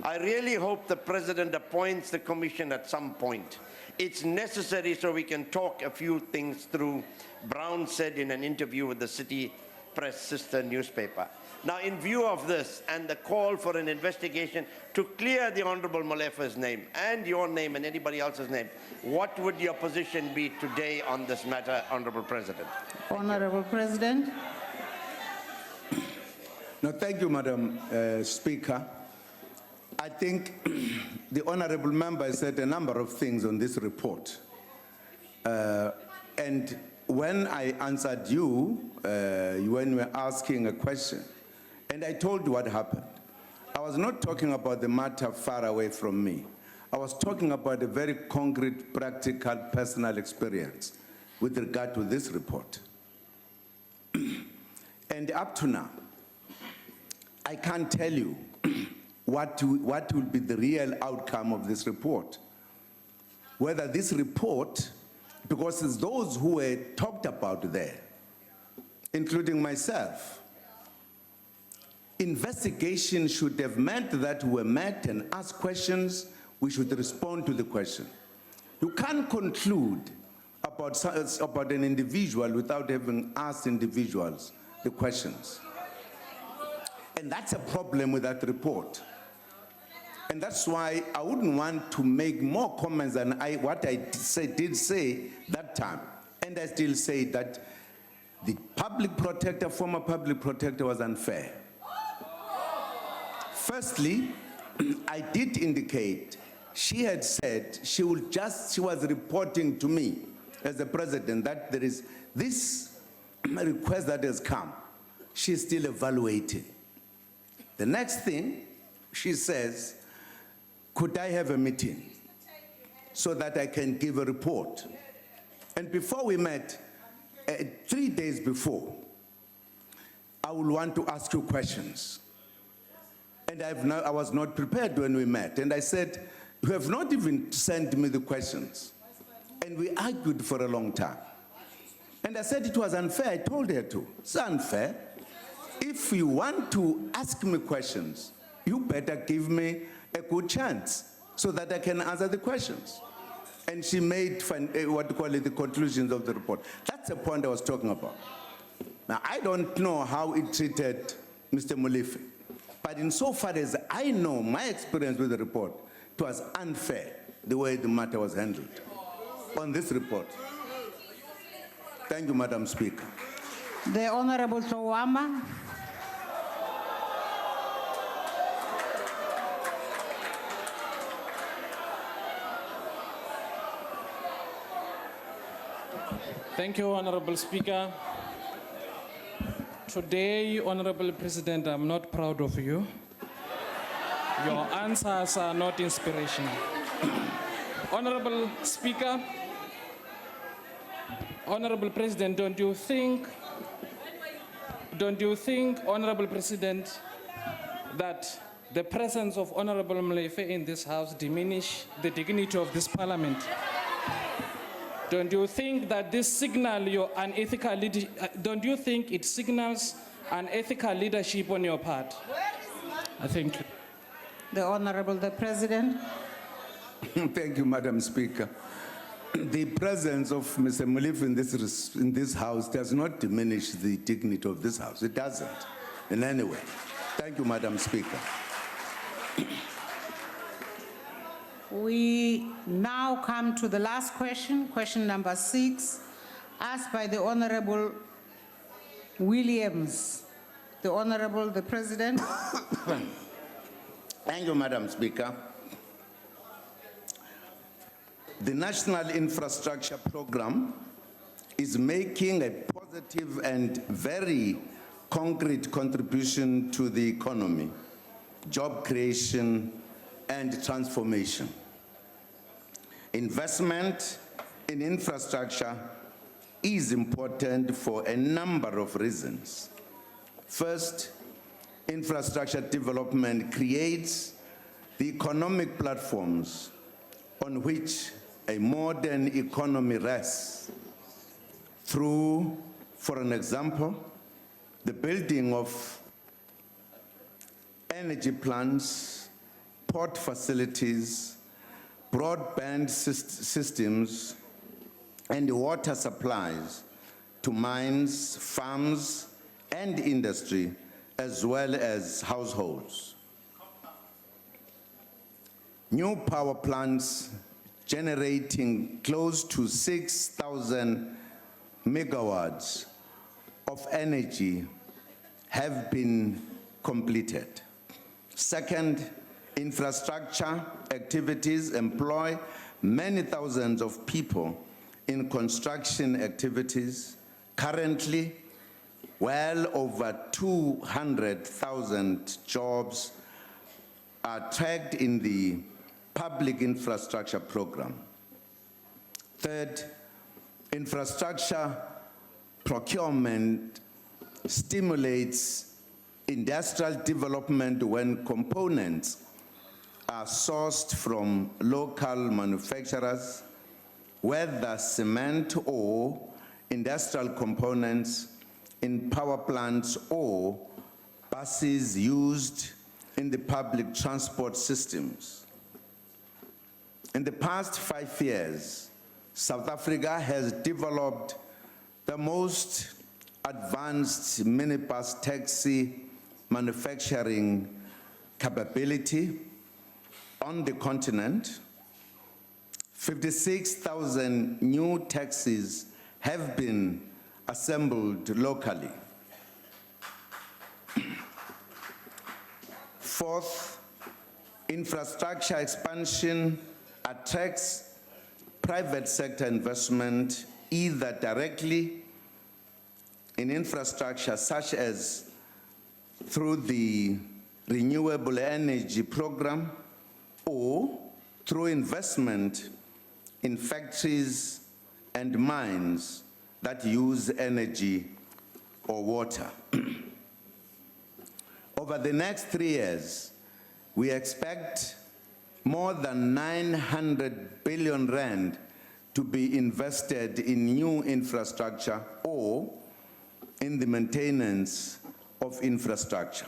"I really hope the President appoints the commission at some point. It's necessary so we can talk a few things through," Brown said in an interview with the City Press sister newspaper. Now, in view of this and the call for an investigation to clear the Honorable Molefe's name and your name and anybody else's name, what would your position be today on this matter, Honorable President? Honorable President. No, thank you, Madam Speaker. I think the honorable member said a number of things on this report. And when I answered you, when you were asking a question, and I told you what happened, I was not talking about the matter far away from me. I was talking about a very concrete, practical, personal experience with regard to this report. And up to now, I can't tell you what will be the real outcome of this report. Whether this report, because it's those who were talked about there, including myself, investigation should have meant that we were met and asked questions, we should respond to the question. You can't conclude about an individual without having asked individuals the questions. And that's a problem with that report. And that's why I wouldn't want to make more comments than what I did say that time. And I still say that the public protector, former public protector, was unfair. Firstly, I did indicate she had said she was reporting to me as the president that there is this request that has come. She's still evaluating. The next thing she says, could I have a meeting so that I can give a report? And before we met, 3 days before, I will want to ask you questions. And I was not prepared when we met. And I said, you have not even sent me the questions. And we argued for a long time. And I said it was unfair. I told her to. It's unfair. If you want to ask me questions, you better give me a good chance so that I can answer the questions. And she made what you call it, the conclusions of the report. That's the point I was talking about. Now, I don't know how it treated Mr. Molefe, but insofar as I know my experience with the report, it was unfair the way the matter was handled on this report. Thank you, Madam Speaker. The Honorable Tawama. Thank you, Honorable Speaker. Today, Honorable President, I'm not proud of you. Your answers are not inspirational. Honorable Speaker, Honorable President, don't you think, Honorable President, that the presence of Honorable Molefe in this House diminish the dignity of this Parliament? Don't you think that this signal your unethical don't you think it signals unethical leadership on your part? I thank you. The Honorable the President. Thank you, Madam Speaker. The presence of Mr. Molefe in this House does not diminish the dignity of this House. It doesn't in any way. Thank you, Madam Speaker. We now come to the last question, question number 6, asked by the Honorable Williams. The Honorable the President. Thank you, Madam Speaker. The National Infrastructure Program is making a positive and very concrete contribution to the economy, job creation, and transformation. Investment in infrastructure is important for a number of reasons. First, infrastructure development creates the economic platforms on which a modern economy rests through, for an example, the building of energy plants, port facilities, broadband systems, and water supplies to mines, farms, and industry, as well as households. New power plants generating close to 6,000 megawatts of energy have been completed. Second, infrastructure activities employ many thousands of people in construction activities. Currently, well over 200,000 jobs are tracked in the public infrastructure program. Third, infrastructure procurement stimulates industrial development when components are sourced from local manufacturers, whether cement or industrial components in power plants or buses used in the public transport systems. In the past 5 years, South Africa has developed the most advanced minibus taxi manufacturing capability on the continent. 56,000 new taxis have been assembled locally. Fourth, infrastructure expansion attracts private sector investment either directly in infrastructure such as through the renewable energy program or through investment in factories and mines that use energy or water. Over the next 3 years, we expect more than 900 billion rand to be invested in new infrastructure or in the maintenance of infrastructure.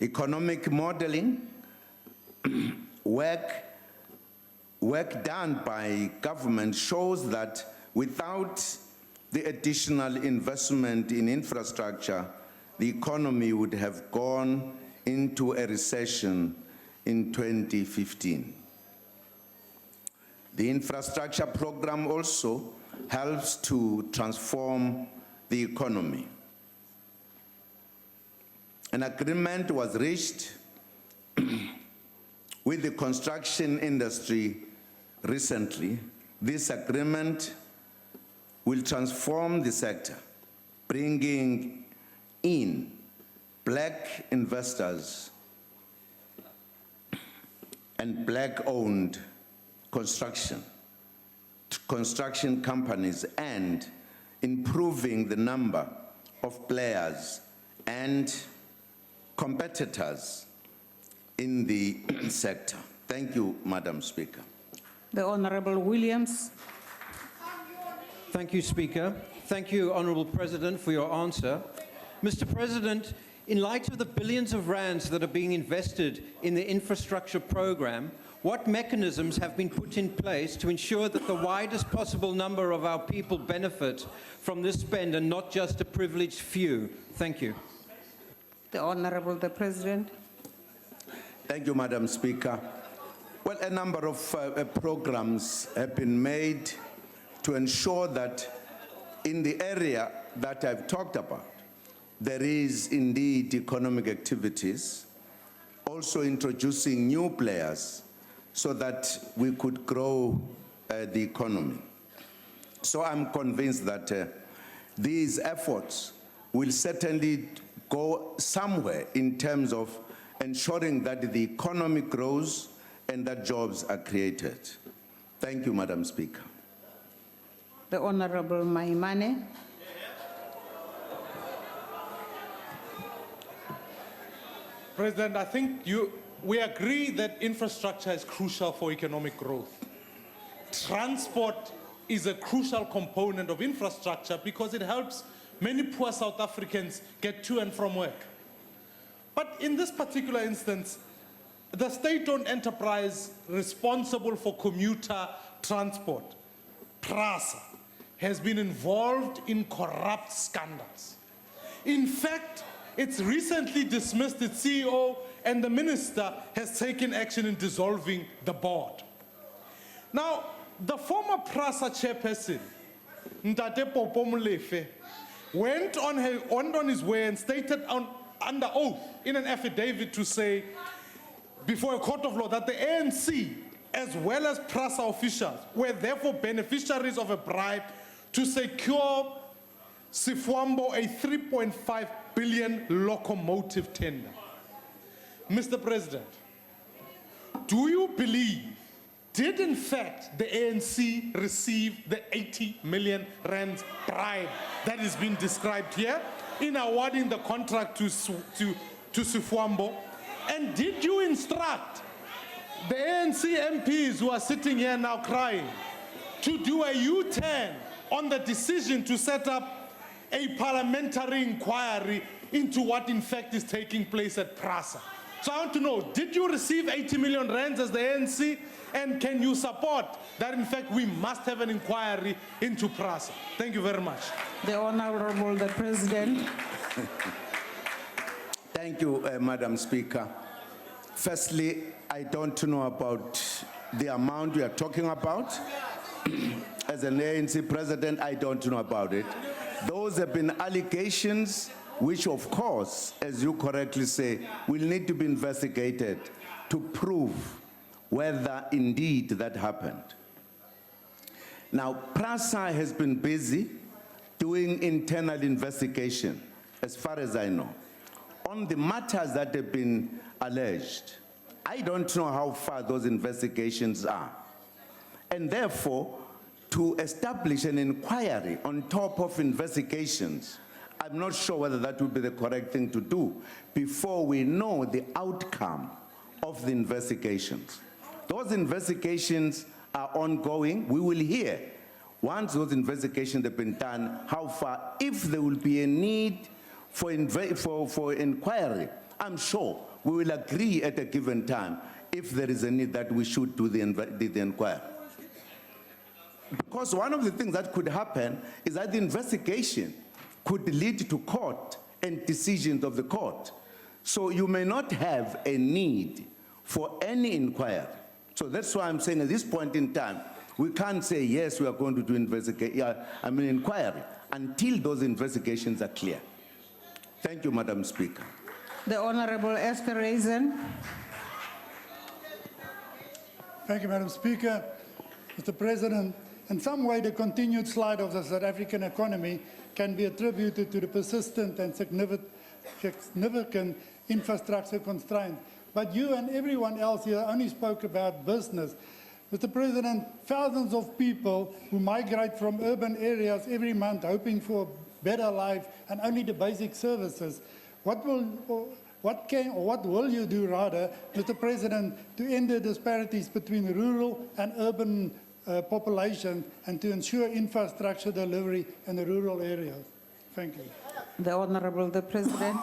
Economic modeling work done by government shows that without the additional investment in infrastructure, the economy would have gone into a recession in 2015. The infrastructure program also helps to transform the economy. An agreement was reached with the construction industry recently. This agreement will transform the sector, bringing in black investors and black-owned construction companies and improving the number of players and competitors in the sector. Thank you, Madam Speaker. The Honorable Williams. Thank you, Speaker. Thank you, Honourable President, for your answer. Mr. President, in light of the billions of rands that are being invested in the infrastructure program, what mechanisms have been put in place to ensure that the widest possible number of our people benefit from this spend and not just a privileged few? Thank you. The Honourable the President. Thank you, Madam Speaker. Well, a number of programs have been made to ensure that in the area that I've talked about, there is indeed economic activities, also introducing new players so that we could grow the economy. So I'm convinced that these efforts will certainly go somewhere in terms of ensuring that the economy grows and that jobs are created. Thank you, Madam Speaker. The Honourable Maimane. President, I think we agree that infrastructure is crucial for economic growth. Transport is a crucial component of infrastructure because it helps many poor South Africans get to and from work. But in this particular instance, the state-owned enterprise responsible for commuter transport, Prasa, has been involved in corrupt scandals. In fact, it's recently dismissed its CEO and the minister has taken action in dissolving the board. Now, the former Prasa chairperson, Ntate Popo Molefe, went on his way and stated under oath in an affidavit to say before a court of law that the ANC as well as Prasa officials were therefore beneficiaries of a bribe to secure Sifwambo a 3.5 billion locomotive tender. Mr. President, do you believe, did in fact the ANC receive the 80 million rand bribe that is being described here in awarding the contract to Sifwambo? And did you instruct the ANC MPs who are sitting here now crying to do a U-turn on the decision to set up a parliamentary inquiry into what in fact is taking place at Prasa? So I want to know, did you receive 80 million rands as the ANC? And can you support that in fact we must have an inquiry into Prasa? Thank you very much. The Honorable the President. Thank you, Madam Speaker. Firstly, I don't know about the amount we are talking about. As an ANC president, I don't know about it. Those have been allegations which, of course, as you correctly say, will need to be investigated to prove whether indeed that happened. Now, Prasa has been busy doing internal investigation, as far as I know, on the matters that have been alleged. I don't know how far those investigations are. And therefore, to establish an inquiry on top of investigations, I'm not sure whether that would be the correct thing to do before we know the outcome of the investigations. Those investigations are ongoing. We will hear, once those investigations have been done, how far, if there will be a need for inquiry. I'm sure we will agree at a given time if there is a need that we should do the inquiry. Because one of the things that could happen is that the investigation could lead to court and decisions of the court. So you may not have a need for any inquiry. So that's why I'm saying at this point in time, we can't say, yes, we are going to do inquiry until those investigations are clear. Thank you, Madam Speaker. The Honorable Espereisen. Thank you, Madam Speaker. Mr. President, in some way, the continued slide of the South African economy can be attributed to the persistent and significant infrastructure constraints. But you and everyone else here only spoke about business. Mr. President, thousands of people who migrate from urban areas every month hoping for a better life and only the basic services. What will you do rather, Mr. President, to end the disparities between the rural and urban population and to ensure infrastructure delivery in the rural areas? Thank you. The Honorable the President.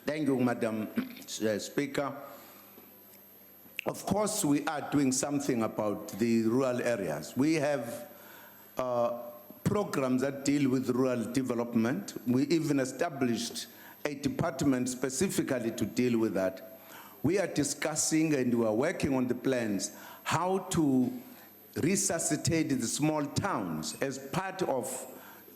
Thank you, Madam Speaker. Of course, we are doing something about the rural areas. We have programs that deal with rural development. We even established a department specifically to deal with that. We are discussing and we are working on the plans how to resuscitate the small towns as part of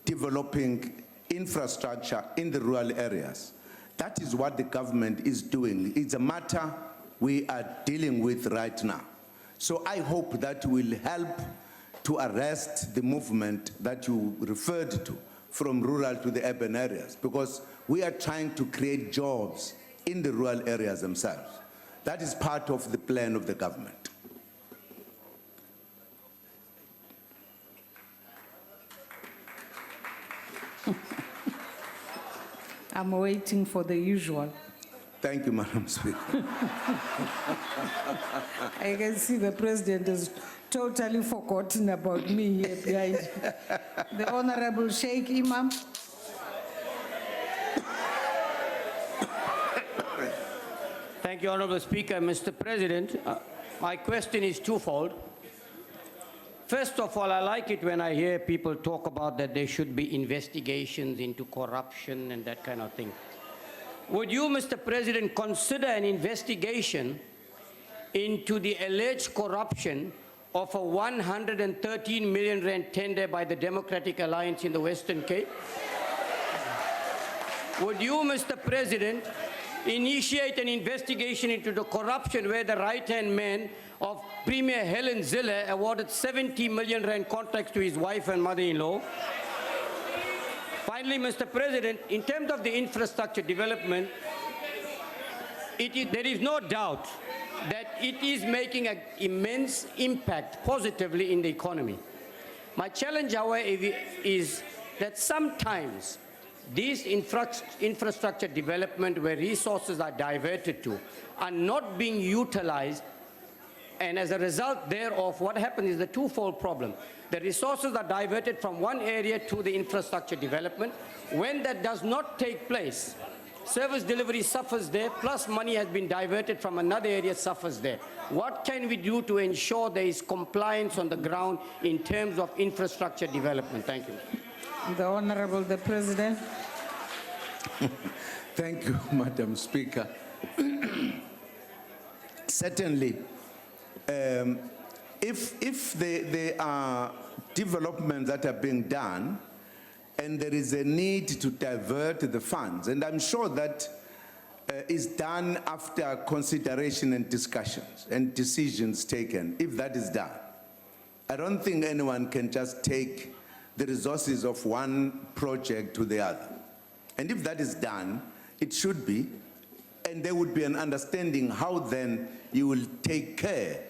developing infrastructure in the rural areas. That is what the government is doing. It's a matter we are dealing with right now. So I hope that will help to arrest the movement that you referred to from rural to the urban areas, because we are trying to create jobs in the rural areas themselves. That is part of the plan of the government. I'm waiting for the usual. Thank you, Madam Speaker. I can see the President has totally forgotten about me here behind. The Honorable Sheikh Imam. Thank you, Honorable Speaker. Mr. President, my question is twofold. First of all, I like it when I hear people talk about that there should be investigations into corruption and that kind of thing. Would you, Mr. President, consider an investigation into the alleged corruption of a 113 million rand tender by the Democratic Alliance in the Western Cape? Would you, Mr. President, initiate an investigation into the corruption where the right-hand man of Premier Helen Zille awarded 70 million rand contracts to his wife and mother-in-law? Finally, Mr. President, in terms of the infrastructure development, there is no doubt that it is making an immense impact positively in the economy. My challenge, however, is that sometimes these infrastructure development where resources are diverted to are not being utilized, and as a result thereof, what happens is the twofold problem. The resources are diverted from one area to the infrastructure development. When that does not take place, service delivery suffers there, plus money has been diverted from another area, suffers there. What can we do to ensure there is compliance on the ground in terms of infrastructure development? Thank you. The Honorable the President. Thank you, Madam Speaker. Certainly, if there are developments that are being done and there is a need to divert the funds, and I'm sure that is done after consideration and discussions and decisions taken, if that is done, I don't think anyone can just take the resources of one project to the other. And if that is done, it should be, and there would be an understanding how then you will take care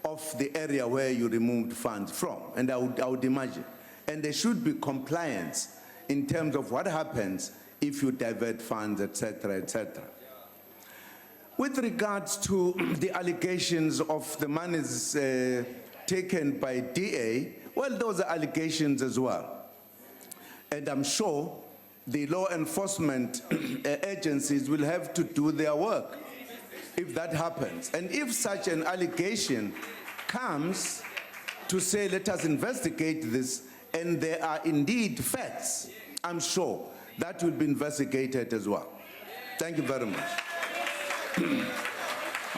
of the area where you removed funds from, and I would imagine. And there should be compliance in terms of what happens if you divert funds, etc., etc. With regards to the allegations of the monies taken by DA, well, those are allegations as well. And I'm sure the law enforcement agencies will have to do their work if that happens. And if such an allegation comes to say, let us investigate this, and there are indeed facts, I'm sure that will be investigated as well. Thank you very much.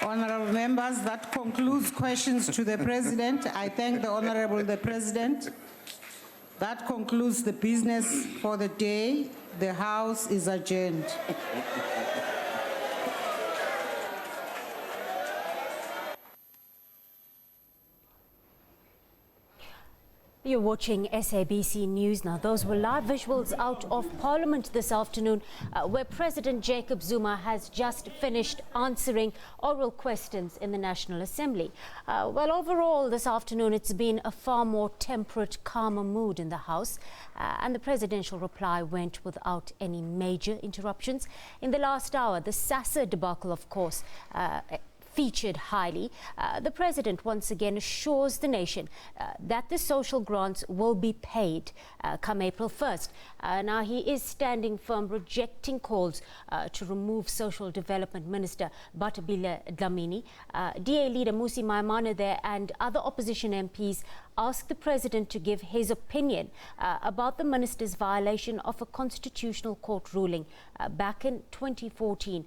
Honorable members, that concludes questions to the President. I thank the Honorable the President. That concludes the business for the day. The House is adjourned. You're watching SABC News now. Those were live visuals out of Parliament this afternoon, where President Jacob Zuma has just finished answering oral questions in the National Assembly. Well, overall this afternoon it's been a far more temperate, calmer mood in the House, and the presidential reply went without any major interruptions. In the last hour, the SASA debacle, of course, featured highly. The President once again assures the nation that the social grants will be paid come April 1st. Now he is standing firm, rejecting calls to remove Social Development Minister Batabile Dlamini. DA leader Musi Maimane there and other opposition MPs asked the President to give his opinion about the minister's violation of a constitutional court ruling back in 2014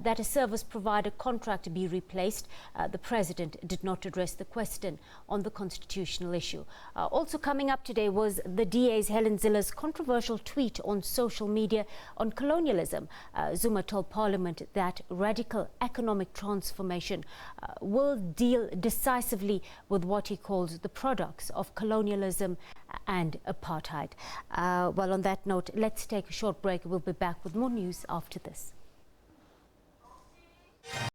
that a service provider contract be replaced. The President did not address the question on the constitutional issue. Also coming up today was the DA's Helen Zilla's controversial tweet on social media on colonialism. Zuma told Parliament that radical economic transformation will deal decisively with what he calls the products of colonialism and apartheid. Well, on that note, let's take a short break. We'll be back with more news after this.